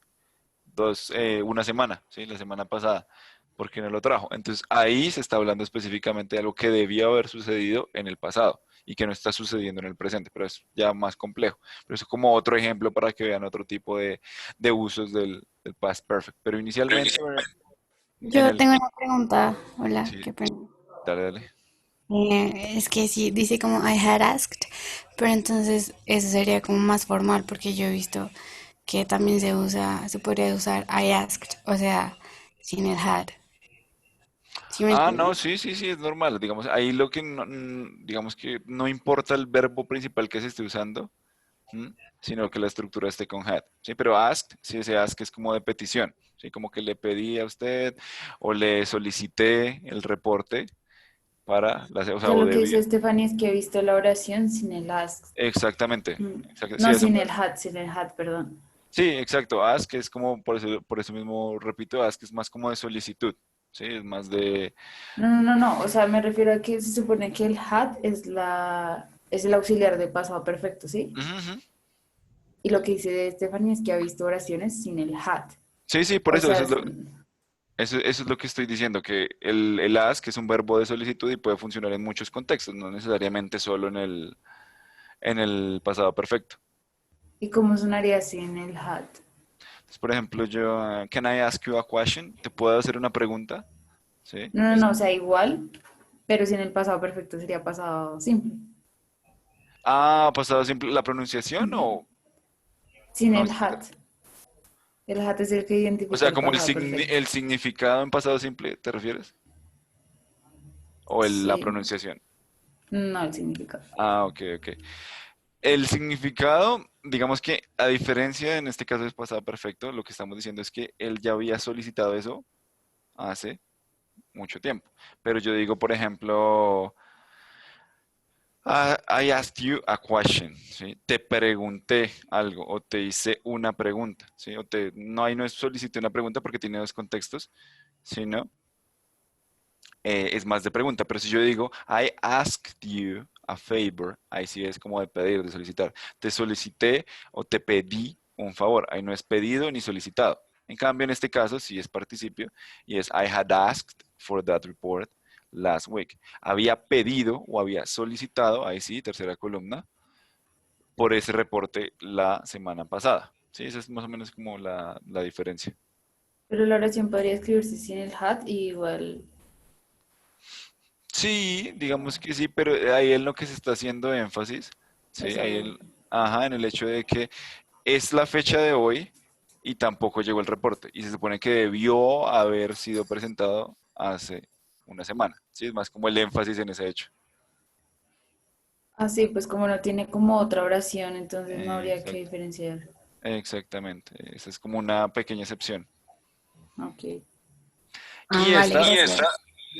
S2: una semana, ¿sí?, la semana pasada. ¿Por qué no lo trajo? Entonces ahí se está hablando específicamente de algo que debía haber sucedido en el pasado y que no está sucediendo en el presente, pero es ya más complejo. Pero eso es como otro ejemplo para que vean otro tipo de usos del past perfect. Pero inicialmente en
S3: Yo
S2: el...
S3: tengo una pregunta. Hola,
S2: Sí,
S3: qué pena.
S2: dale, dale.
S3: Es que sí, dice como I had asked, pero entonces eso sería como más formal porque yo he visto que también se podría usar I asked, o sea, sin el had. ¿Sí me
S2: Ah, no,
S3: entiendes?
S2: sí, sí, sí, es normal. Digamos, ahí lo que no, digamos que no importa el verbo principal que se esté usando, ¿m? Sino que la estructura esté con had, ¿sí? Pero ask, sí, ese ask es como de petición, ¿sí? Como que le pedí a usted o le solicité el reporte para la, o
S1: O
S2: sea,
S1: sea,
S2: o
S1: lo que
S2: debía.
S1: dice Stephanie es que he visto la oración sin el ask.
S2: Exactamente.
S1: Mm,
S2: Sí,
S1: no,
S2: eso.
S1: sin el had, perdón.
S2: Sí, exacto. Ask es como, por eso mismo repito, ask es más como de solicitud, ¿sí? Es más de...
S1: No, no, no, no. O sea, me refiero a que se supone que el had es el auxiliar de pasado perfecto, ¿sí?
S2: Ujú, ujú.
S1: Y lo que dice Stephanie es que ha visto oraciones sin el had.
S2: Sí, sí, por
S1: O
S2: eso,
S1: sea,
S2: eso es lo que estoy diciendo, que el ask es un verbo de solicitud y puede funcionar en muchos contextos, no necesariamente solo en el pasado perfecto.
S1: ¿y cómo sonaría sin el had?
S2: Entonces, por ejemplo, yo, can I ask you a question? ¿Te puedo hacer una pregunta? ¿Sí?
S1: No, no, no, o sea, igual, pero sin el pasado perfecto sería pasado simple.
S2: Ah, pasado simple, ¿la pronunciación o
S1: Sin
S2: no?
S1: el had. El hat es el que
S2: O
S1: identifica
S2: sea,
S1: el
S2: como
S1: pasado perfecto.
S2: el significado en pasado simple, ¿te refieres? ¿O la
S1: Sí,
S2: pronunciación?
S1: no el significado.
S2: Ah, ok, ok. El significado, digamos que a diferencia en este caso es pasado perfecto, lo que estamos diciendo es que él ya había solicitado eso hace mucho tiempo. Pero yo digo, por ejemplo, I asked you a question, ¿sí? Te pregunté algo o te hice una pregunta, ¿sí? No, ahí no es solicité una pregunta porque tiene dos contextos, sino es más de pregunta. Pero si yo digo, I asked you a favor, ahí sí es como de pedir, de solicitar. Te solicité o te pedí un favor. Ahí no es pedido ni solicitado. En cambio, en este caso sí es participio y es I had asked for that report last week. Había pedido o había solicitado, ahí sí, tercera columna, por ese reporte la semana pasada. Sí, esa es más o menos como la diferencia.
S1: Pero la oración podría escribirse sin el hat y igual.
S2: Sí, digamos que sí, pero ahí en lo que se está haciendo énfasis, sí,
S1: Eso
S2: ahí
S1: no.
S2: ajá, en el hecho de que es la fecha de hoy y tampoco llegó el reporte y se supone que debió haber sido presentado hace una semana. Sí, es más como el énfasis en ese hecho.
S1: Así, pues como no tiene como otra oración, entonces no habría que
S2: Exacto,
S1: diferenciar.
S2: exactamente. Esa es como una pequeña excepción.
S1: Ok.
S3: Ah,
S2: Y
S3: vale,
S2: esta,
S3: gracias.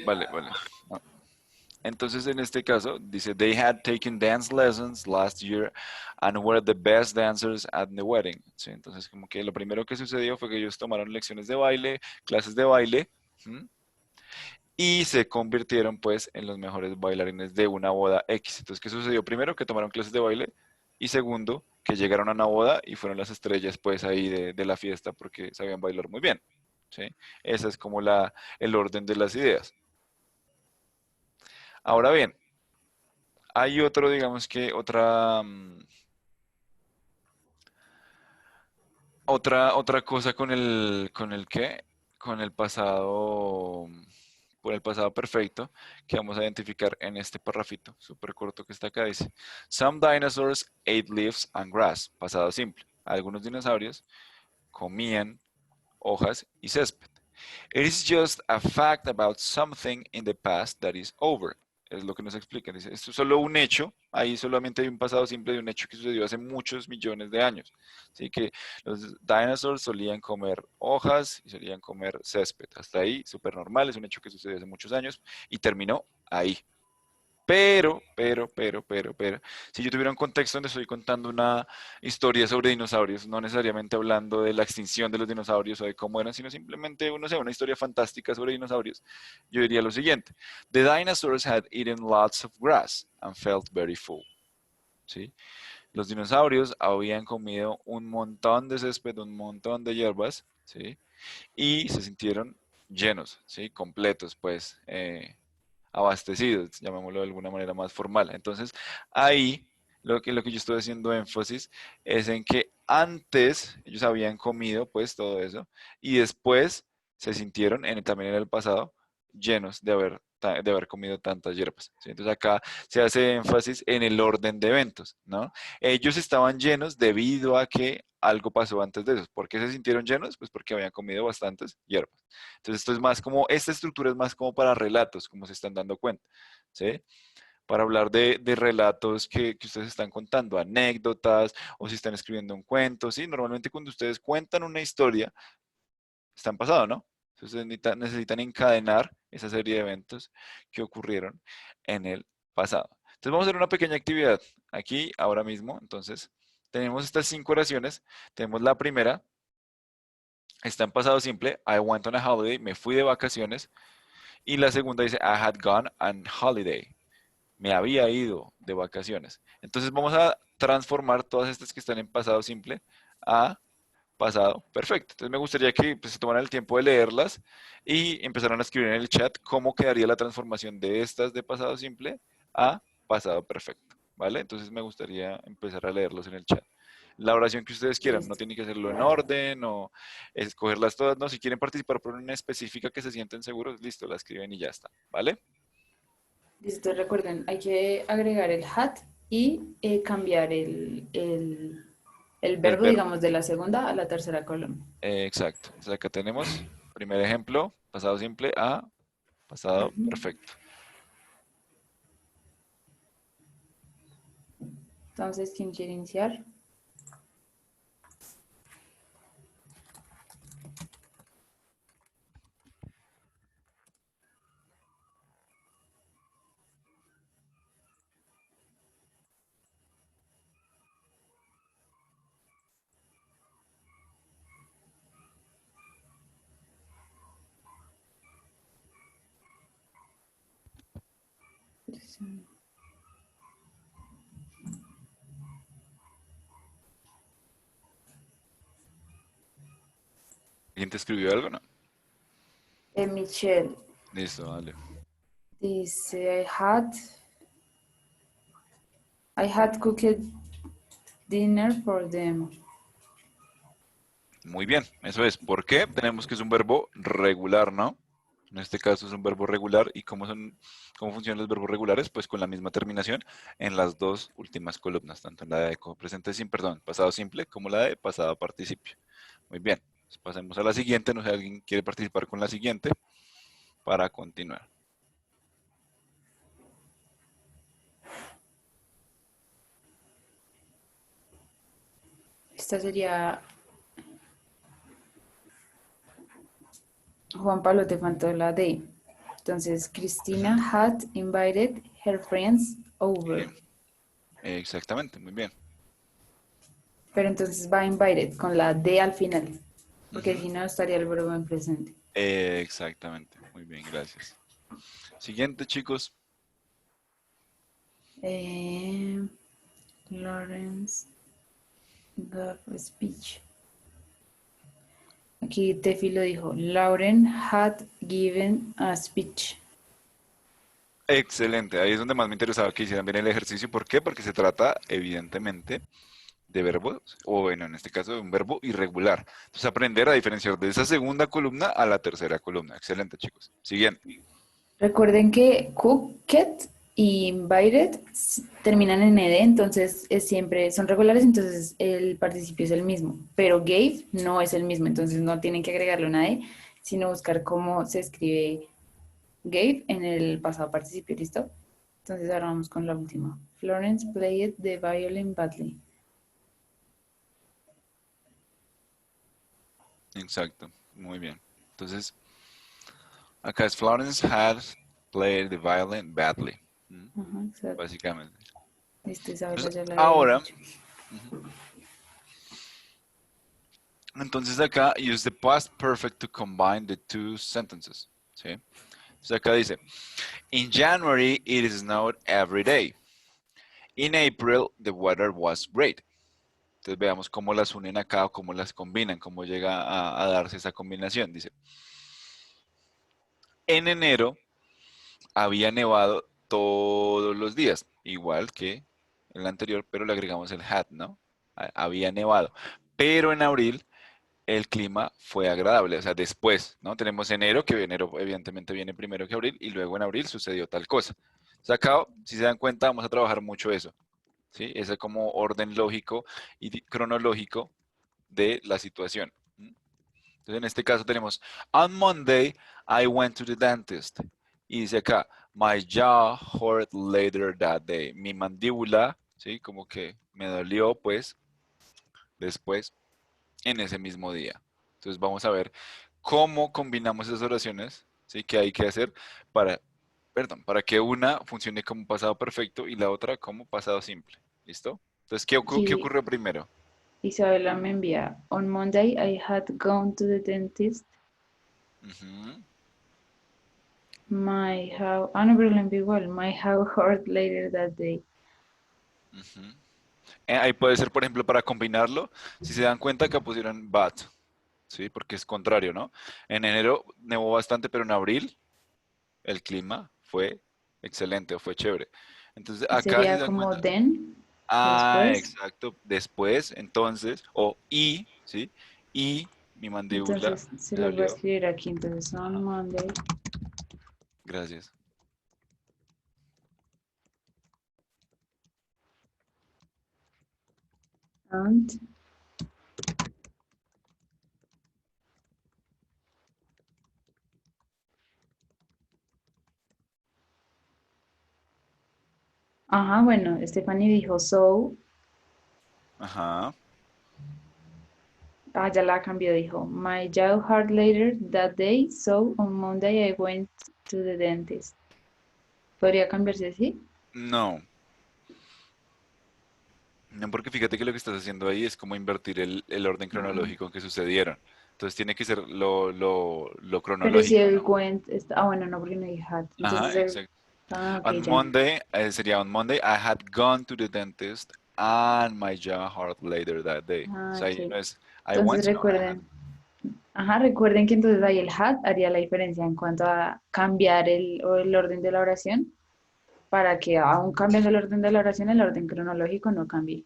S2: vale, vale. No. Entonces, en este caso, dice, they had taken dance lessons last year and were the best dancers at the wedding. Sí, entonces, como que lo primero que sucedió fue que ellos tomaron lecciones de baile, clases de baile, ¿m? Y se convirtieron, pues, en los mejores bailarines de una boda X. Entonces, ¿qué sucedió? Primero, que tomaron clases de baile y segundo, que llegaron a una boda y fueron las estrellas, pues, ahí de la fiesta porque sabían bailar muy bien. ¿Sí? Esa es como el orden de las ideas. Ahora bien, hay otro, digamos que otra, otra cosa con el qué, con el pasado, por el pasado perfecto, que vamos a identificar en este parrafito súper corto que está acá. Dice, some dinosaurs ate leaves and grass, pasado simple. Algunos dinosaurios comían hojas y césped. It is just a fact about something in the past that is over. Es lo que nos explica. Dice, esto es solo un hecho. Ahí solamente hay un pasado simple de un hecho que sucedió hace muchos millones de años. Así que los dinosaurs solían comer hojas y solían comer césped. Hasta ahí, súper normal. Es un hecho que sucedió hace muchos años y terminó ahí. Pero, si yo tuviera un contexto donde estoy contando una historia sobre dinosaurios, no necesariamente hablando de la extinción de los dinosaurios o de cómo eran, sino simplemente, no sé, una historia fantástica sobre dinosaurios, yo diría lo siguiente. The dinosaurs had eaten lots of grass and felt very full. ¿Sí? Los dinosaurios habían comido un montón de césped, un montón de hierbas, ¿sí? Y se sintieron llenos, ¿sí? Completos, pues, abastecidos, llamémoslo de alguna manera más formal. Entonces, ahí lo que yo estoy haciendo énfasis es en que antes ellos habían comido, pues, todo eso, y después se sintieron, también en el pasado, llenos de haber comido tantas hierbas, ¿sí? Entonces acá se hace énfasis en el orden de eventos, ¿no? Ellos estaban llenos debido a que algo pasó antes de eso. ¿Por qué se sintieron llenos? Pues porque habían comido bastantes hierbas. Entonces esto es más como, esta estructura es más como para relatos, como se están dando cuenta, ¿sí? Para hablar de relatos que ustedes están contando, anécdotas, o si están escribiendo un cuento, ¿sí? Normalmente cuando ustedes cuentan una historia, están pasado, ¿no? Entonces necesitan encadenar esa serie de eventos que ocurrieron en el pasado. Entonces vamos a hacer una pequeña actividad aquí, ahora mismo. Entonces tenemos estas 5 oraciones. Tenemos la primera, está en pasado simple, I went on a holiday, me fui de vacaciones. Y la segunda dice, I had gone on holiday, me había ido de vacaciones. Entonces vamos a transformar todas estas que están en pasado simple a pasado perfecto. Entonces me gustaría que pues, se tomaran el tiempo de leerlas y empezaran a escribir en el chat cómo quedaría la transformación de estas de pasado simple a pasado perfecto, ¿vale? Entonces me gustaría empezar a leerlos en el chat. La oración que ustedes quieran, no
S1: Listo.
S2: tienen que hacerlo en orden o escogerlas todas, no, si quieren participar por una específica que se sienten seguros, listo, la escriben y ya está, ¿vale?
S1: Listo, recuerden, hay que agregar el had y cambiar el
S2: El
S1: verbo,
S2: verbo.
S1: digamos, de la segunda a la tercera columna.
S2: Exacto. Entonces acá tenemos, primer ejemplo, pasado simple a pasado
S1: Ujú.
S2: perfecto.
S1: Entonces, ¿quién quiere iniciar?
S2: ¿Alguien te escribió algo? No.
S1: Michelle
S2: Listo, dale.
S1: dice, I had cooked dinner for them.
S2: Muy bien, eso es. ¿Por qué? Tenemos que es un verbo regular, ¿no? En este caso es un verbo regular. ¿Y cómo funcionan los verbos regulares? Pues con la misma terminación en las dos últimas columnas, tanto en la de presente simple, perdón, pasado simple, como la de pasado participio. Muy bien. Pues pasemos a la siguiente. No sé si alguien quiere participar con la siguiente para continuar.
S1: Esta sería, Juan Pablo, te faltó la D. Entonces,
S2: Ujú.
S1: Cristina had invited her friends
S2: Sí,
S1: over.
S2: exactamente, muy bien.
S1: Pero entonces va invited con la D al final, porque
S2: Ujú.
S1: si no estaría el verbo en presente.
S2: Exactamente, muy bien, gracias. Siguiente, chicos.
S1: Eh, Lawrence gave a speech. Aquí Tefi lo dijo. Lauren had given a speech.
S2: Excelente, ahí es donde más me interesaba que hicieran bien el ejercicio. ¿Por qué? Porque se trata, evidentemente, de verbos, o bueno, en este caso de un verbo irregular. Entonces, aprender a diferenciar de esa segunda columna a la tercera columna. Excelente, chicos. Siguiente.
S1: Recuerden que cooked y invited terminan en ed, entonces siempre son regulares, entonces el participio es el mismo. Pero gave no es el mismo, entonces no tienen que agregarle una e, sino buscar cómo se escribe gave en el pasado participio, ¿listo? Entonces ahora vamos con la última. Florence played the violin badly.
S2: Exacto, muy bien. Entonces, acá es Florence has played the violin badly. ¿Mm?
S1: Ajá, exacto.
S2: Básicamente.
S1: Listo, Isabela
S2: Entonces,
S1: ya la había
S2: ahora,
S1: dicho.
S2: ujú, entonces acá use the past perfect to combine the two sentences. ¿Sí? Entonces acá dice, in January it snowed every day. In April the weather was great. Entonces veamos cómo las unen acá o cómo las combinan, cómo llega a darse esa combinación. Dice, En enero había nevado todos los días, igual que el anterior, pero le agregamos el had, ¿no? Había nevado. Pero en abril el clima fue agradable, o sea, después, ¿no? Tenemos enero, que enero evidentemente viene primero que abril, y luego en abril sucedió tal cosa. O sea, acá, si se dan cuenta, vamos a trabajar mucho eso, ¿sí? Ese como orden lógico y cronológico de la situación. Entonces, en este caso tenemos, on Monday, I went to the dentist. Y dice acá, my jaw hurt later that day. Mi mandíbula, ¿sí? Como que me dolió, pues, después, en ese mismo día. Entonces, vamos a ver cómo combinamos esas oraciones, ¿sí? Que hay que hacer para, perdón, para que una funcione como pasado perfecto y la otra como pasado simple. ¿Listo? Entonces, ¿qué
S1: Aquí
S2: ocurrió primero?
S1: Isabela me envía, on Monday I had gone to the dentist.
S2: Ujú,
S1: No, pero lo envío igual, my how hurt later that day.
S2: ujú. Ahí puede ser, por ejemplo, para combinarlo, si se dan cuenta que pusieron but, ¿sí? Porque es contrario, ¿no? En enero nevó bastante, pero en abril el clima fue excelente o fue chévere. Entonces,
S1: Y
S2: acá si se
S1: sería
S2: dan
S1: como
S2: cuenta,
S1: then,
S2: ah,
S1: después.
S2: exacto, después, entonces, o y, ¿sí? Y mi mandíbula
S1: Entonces se
S2: me
S1: los voy a
S2: dolió.
S1: escribir aquí. Entonces, on
S2: Ajá,
S1: Monday,
S2: gracias.
S1: and, ajá, bueno, Stephanie dijo so,
S2: Ajá.
S1: ya la cambió, dijo, my jaw hurt later that day, so on Monday I went to the dentist. ¿Podría cambiarse así?
S2: No, no, porque fíjate que lo que estás haciendo ahí es como invertir el orden
S1: Ah,
S2: cronológico en que sucedieron. Entonces tiene que ser lo
S1: pero si
S2: cronológico,
S1: el
S2: ¿no?
S1: went, bueno, no, porque no dije had. Entonces,
S2: Ajá, exacto.
S1: ok,
S2: On
S1: ya.
S2: Monday, sería on Monday, I had gone to the dentist and my jaw hurt later that day. O
S1: Ah,
S2: sea, ahí
S1: ok.
S2: no es I went,
S1: Entonces
S2: sino I had.
S1: recuerden, ajá, recuerden que entonces ahí el had haría la diferencia en cuanto a cambiar el orden de la oración para que aún cambiando el orden de la oración, el orden cronológico no cambie.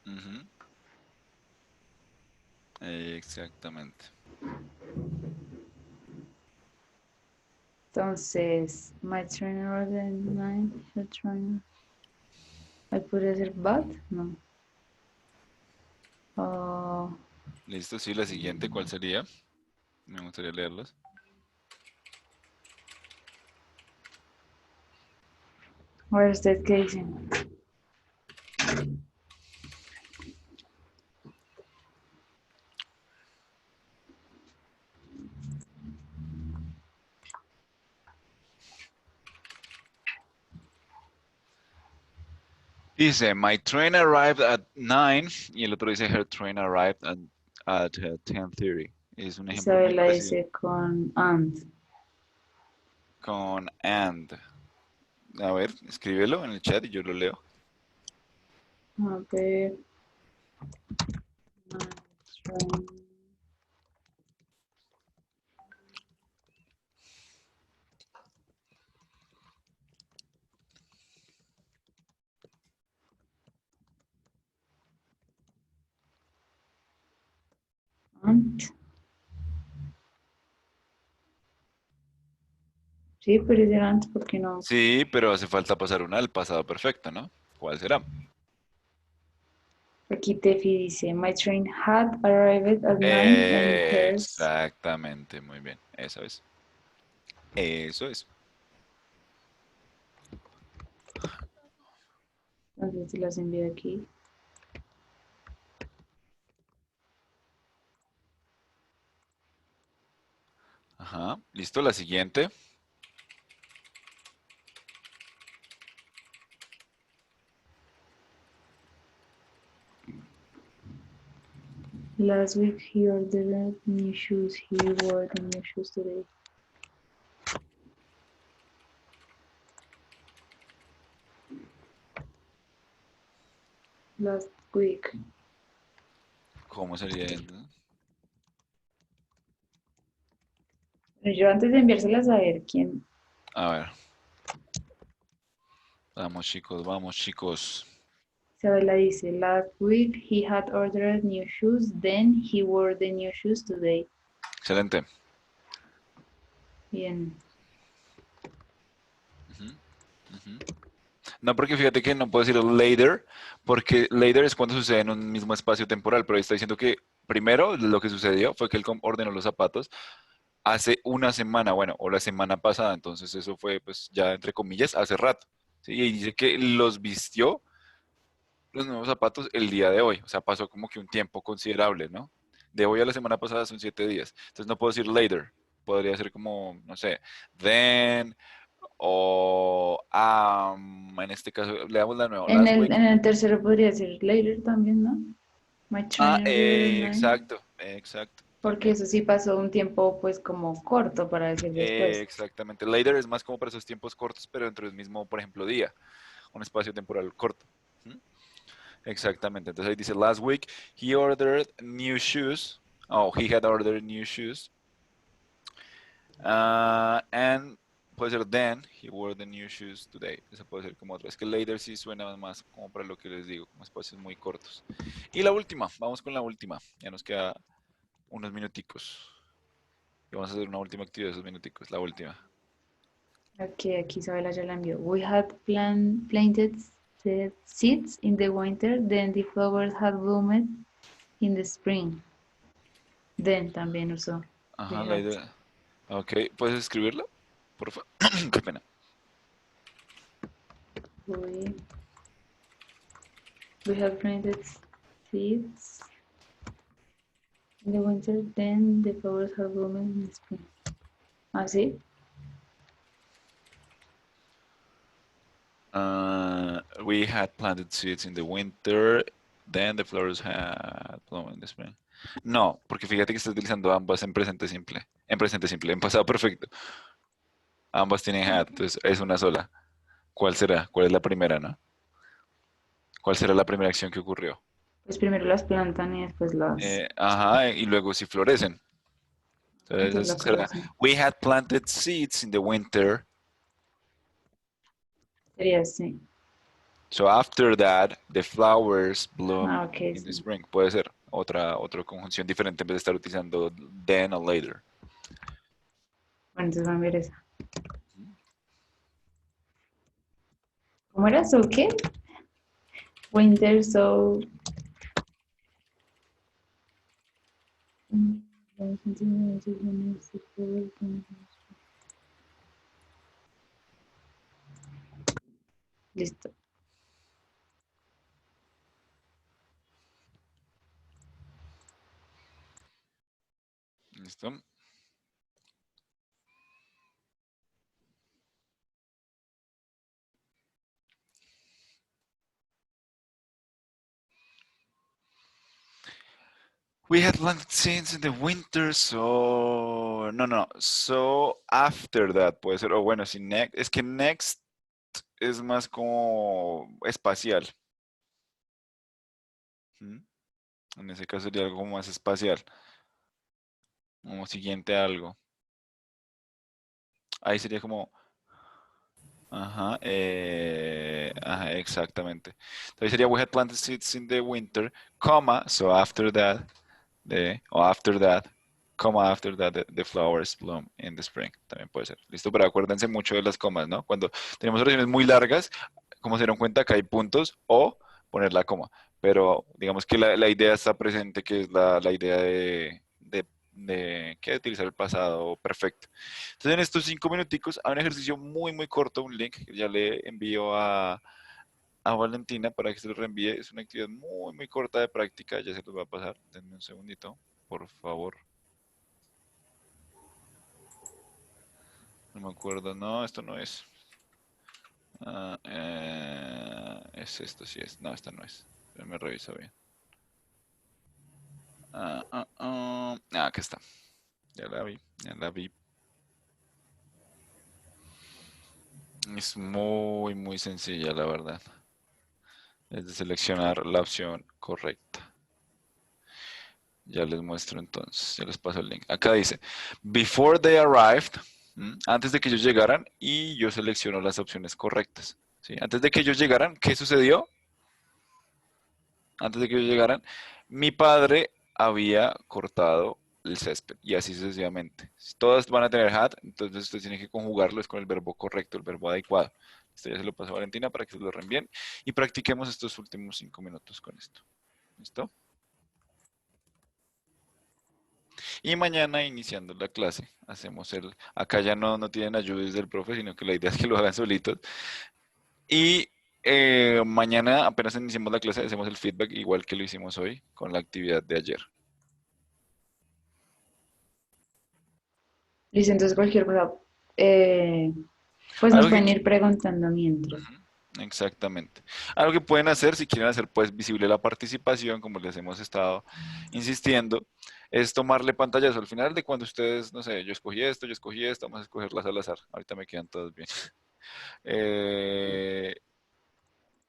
S2: Ujú, exactamente.
S1: Entonces, my trainer ordered nine, her trainer. ¿Ahí podría ser but? No. Oh,
S2: Listo, sí, la siguiente, ¿cuál sería? Me gustaría leerlos.
S1: a ver, ¿usted qué dicen?
S2: Dice, my train arrived at 9 y el otro dice, her train arrived at 10:30. Es un ejemplo muy
S1: Isabela
S2: parecido
S1: dice con and.
S2: con and. A ver, escríbelo en el chat y yo lo leo.
S1: A ver, my train and. Sí, pero es and, ¿por qué no?
S2: Sí, pero hace falta pasar una al pasado perfecto, ¿no? ¿Cuál será?
S1: Aquí Tefi dice, my train had arrived at 9 and hers.
S2: Exactamente, muy bien. Eso es. Eso es.
S1: Entonces se las envío aquí.
S2: Ajá. ¿Listo? La siguiente.
S1: Last week he ordered new shoes. He wore the new shoes today. Last week.
S2: ¿Cómo sería?
S1: Pero yo antes de enviárselas a ver quién.
S2: A ver, vamos chicos, vamos chicos.
S1: Isabela dice, last week he had ordered new shoes, then he wore the new shoes today.
S2: Excelente.
S1: Bien.
S2: Ujú, ujú. No, porque fíjate que no puedo decir later, porque later es cuando sucede en un mismo espacio temporal, pero ahí está diciendo que primero lo que sucedió fue que él ordenó los zapatos hace una semana, bueno, o la semana pasada, entonces eso fue pues ya entre comillas hace rato. ¿Sí? Y dice que los vistió los nuevos zapatos el día de hoy, o sea, pasó como que un tiempo considerable, ¿no? De hoy a la semana pasada son 7 días, entonces no puedo decir later, podría ser como, no sé, then, o en este caso, le damos la nueva,
S1: En
S2: last
S1: el,
S2: week.
S1: en el tercero podría ser later también, ¿no? My trainer will nine.
S2: Exacto, exacto,
S1: Porque
S2: también.
S1: eso sí pasó un tiempo pues como corto para decir después.
S2: Exactamente. Later es más como para esos tiempos cortos, pero dentro del mismo, por ejemplo, día, un espacio temporal corto. ¿Mm? Exactamente. Entonces ahí dice, last week he ordered new shoes. Oh, he had ordered new shoes. And puede ser then he wore the new shoes today. Eso puede ser como otra. Es que later sí suena más como para lo que les digo, como espacios muy cortos. Y la última, vamos con la última. Ya nos queda unos minuticos. Y vamos a hacer una última actividad de esos minuticos, la última.
S1: Aquí Isabela ya la envió. We had planted seeds in the winter, then the flowers had bloomed in the spring. Then también usó. We
S2: Ajá, la
S1: had.
S2: idea. Ok, ¿puedes escribirlo? Por favor. Qué pena.
S1: We, we had planted seeds in the winter, then the flowers had bloomed in the spring. ¿Ah, sí?
S2: We had planted seeds in the winter, then the flowers had blown in the spring. No, porque fíjate que estás utilizando ambas en presente simple. En presente simple, en pasado perfecto. Ambas tienen had, entonces es una sola. ¿Cuál será? ¿Cuál es la primera, no? ¿Cuál será la primera acción que ocurrió?
S1: Pues primero las plantan y después las.
S2: Ajá, y luego si florecen.
S1: Entonces
S2: Entonces
S1: la
S2: será,
S1: florecen.
S2: we had planted seeds in the winter.
S1: Sería así.
S2: So after that, the flowers bloom
S1: Ah, ok,
S2: in the
S1: sí.
S2: spring. Puede ser otra conjunción diferente en vez de estar utilizando then o later.
S1: Bueno, entonces van a ver esa. ¿Cómo era? ¿So qué? Winter, so. Listo.
S2: ¿Listo? We had planted seeds in the winter, so... No, no. So after that puede ser. O bueno, si next... Es que next es más como espacial. ¿Mm? En ese caso sería algo más espacial. Como siguiente a algo. Ahí sería como... Ajá, exactamente. Entonces sería we had planted seeds in the winter, comma, so after that, o after that, comma, after that, the flowers bloom in the spring. También puede ser. Listo, pero acuérdense mucho de las comas, ¿no? Cuando tenemos oraciones muy largas, como se dieron cuenta, acá hay puntos o poner la coma. Pero digamos que la idea está presente, que es la idea de que utilizar el pasado perfecto. Entonces, en estos 5 minuticos hay un ejercicio muy, muy corto, un link que ya le envío a Valentina para que se lo reenvíe. Es una actividad muy, muy corta de práctica, ya se los va a pasar. Denme un segundito, por favor. No me acuerdo, no, esto no es. Es esto, sí es. No, esta no es. Pero me reviso bien. Acá está. Ya la vi, ya la vi. Es muy, muy sencilla, la verdad. Es de seleccionar la opción correcta. Ya les muestro entonces, ya les paso el link. Acá dice, before they arrived, antes de que ellos llegaran, y yo selecciono las opciones correctas. ¿Sí? Antes de que ellos llegaran, ¿qué sucedió? Antes de que ellos llegaran, mi padre había cortado el césped y así sucesivamente. Todas van a tener had, entonces usted tiene que conjugarlos con el verbo correcto, el verbo adecuado. Esto ya se lo paso a Valentina para que se lo reenvíen y practiquemos estos últimos 5 minutos con esto. ¿Listo? Y mañana iniciando la clase, hacemos acá ya no tienen ayudas del profe, sino que la idea es que lo hagan solitos. Y mañana apenas iniciemos la clase, hacemos el feedback igual que lo hicimos hoy con la actividad de ayer.
S1: Listo, entonces cualquier cosa, eh, pues nos
S2: Algo que,
S1: pueden ir preguntando mientras.
S2: exactamente. Algo que pueden hacer, si quieren hacer pues visible la participación, como les hemos estado insistiendo, es tomarle pantallazo al final de cuando ustedes, no sé, yo escogí esto, vamos a escogerlas al azar. Ahorita me quedan todas bien. Eh,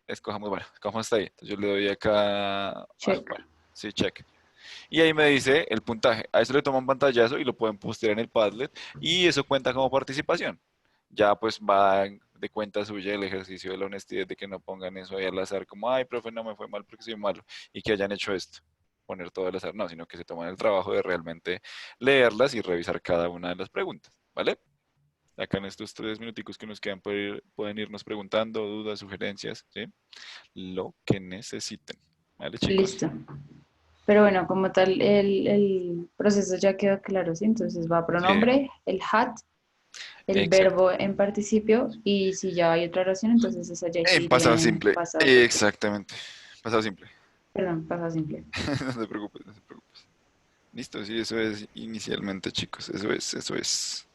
S2: escojamos hasta ahí. Entonces yo le doy acá,
S1: Check.
S2: bueno, sí, check. Y ahí me dice el puntaje. A eso le toman pantallazo y lo pueden postear en el Padlet y eso cuenta como participación. Ya pues va de cuenta suya el ejercicio de la honestidad de que no pongan eso ahí al azar como, ay, profe, no me fue mal porque soy malo y que hayan hecho esto. Poner todo al azar, no, sino que se toman el trabajo de realmente leerlas y revisar cada una de las preguntas, ¿vale? Acá en estos 3 minuticos que nos quedan pueden irnos preguntando, dudas, sugerencias, ¿sí? Lo que necesiten, ¿vale, chicos?
S1: Listo. Pero bueno, como tal, el proceso ya quedó claro, ¿sí? Entonces va
S2: Sí,
S1: pronombre, el had, el
S2: exacto.
S1: verbo en participio y si ya hay otra oración, entonces esa ya
S2: En
S1: iría
S2: pasado
S1: en
S2: simple,
S1: pasado perfecto.
S2: exactamente. Pasado simple.
S1: Perdón, pasado simple.
S2: No te preocupes, no te preocupes. Listo, sí, eso es inicialmente, chicos. Eso es, eso es.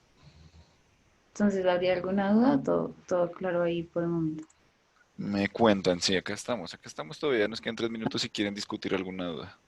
S1: Entonces, ¿habría alguna duda? Todo claro ahí por el momento.
S2: Me cuentan, sí, acá estamos todavía. Nos quedan 3 minutos si quieren discutir alguna duda.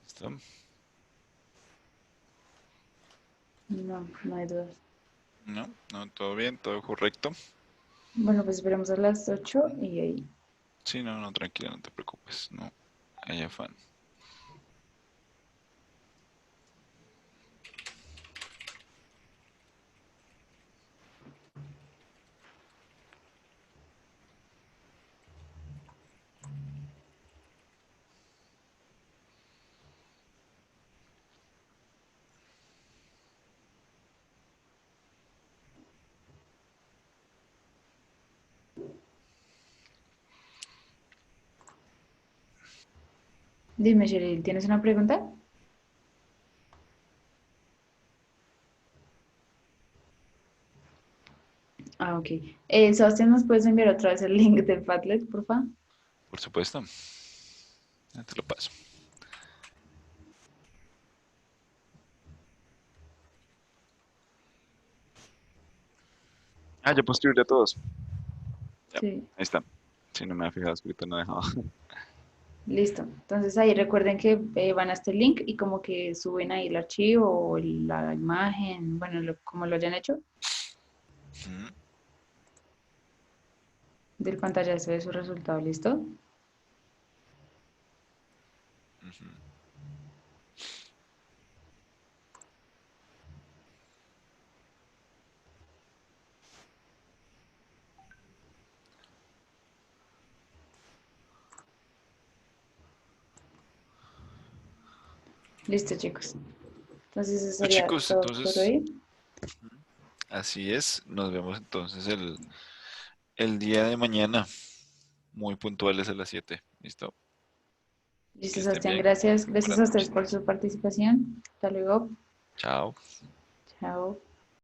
S2: ¿Listo?
S1: No, no hay dudas.
S2: No, no, todo bien, todo correcto.
S1: Bueno, pues esperamos a las 8 y ahí.
S2: Sí, no, no, tranquila, no te preocupes. No, hay afán.
S1: Dime, Cheryl, ¿tienes una pregunta? Ah, ok. Sebastián, ¿nos puedes enviar otra vez el link del Padlet, por favor?
S2: Por supuesto. Ya te lo paso. Ah, ya puedo escribirle a todos. Ya,
S1: Sí.
S2: ahí está. Si no me ha fijado escrito, no he dejado.
S1: Listo. Entonces ahí recuerden que van a este link y como que suben ahí el archivo o la imagen, bueno, como lo hayan hecho,
S2: Ujú,
S1: del pantallazo de su resultado, ¿listo?
S2: ujú.
S1: Listo, chicos. Entonces eso
S2: Pues
S1: sería
S2: chicos,
S1: todo por
S2: entonces,
S1: hoy.
S2: así es. Nos vemos entonces el día de mañana, muy puntuales a las 7. ¿Listo?
S1: Listo,
S2: Que estén
S1: Sebastián,
S2: bien.
S1: gracias. Gracias
S2: Buenas
S1: a ustedes
S2: noches.
S1: por su participación. Hasta luego.
S2: Chao.
S1: Chao.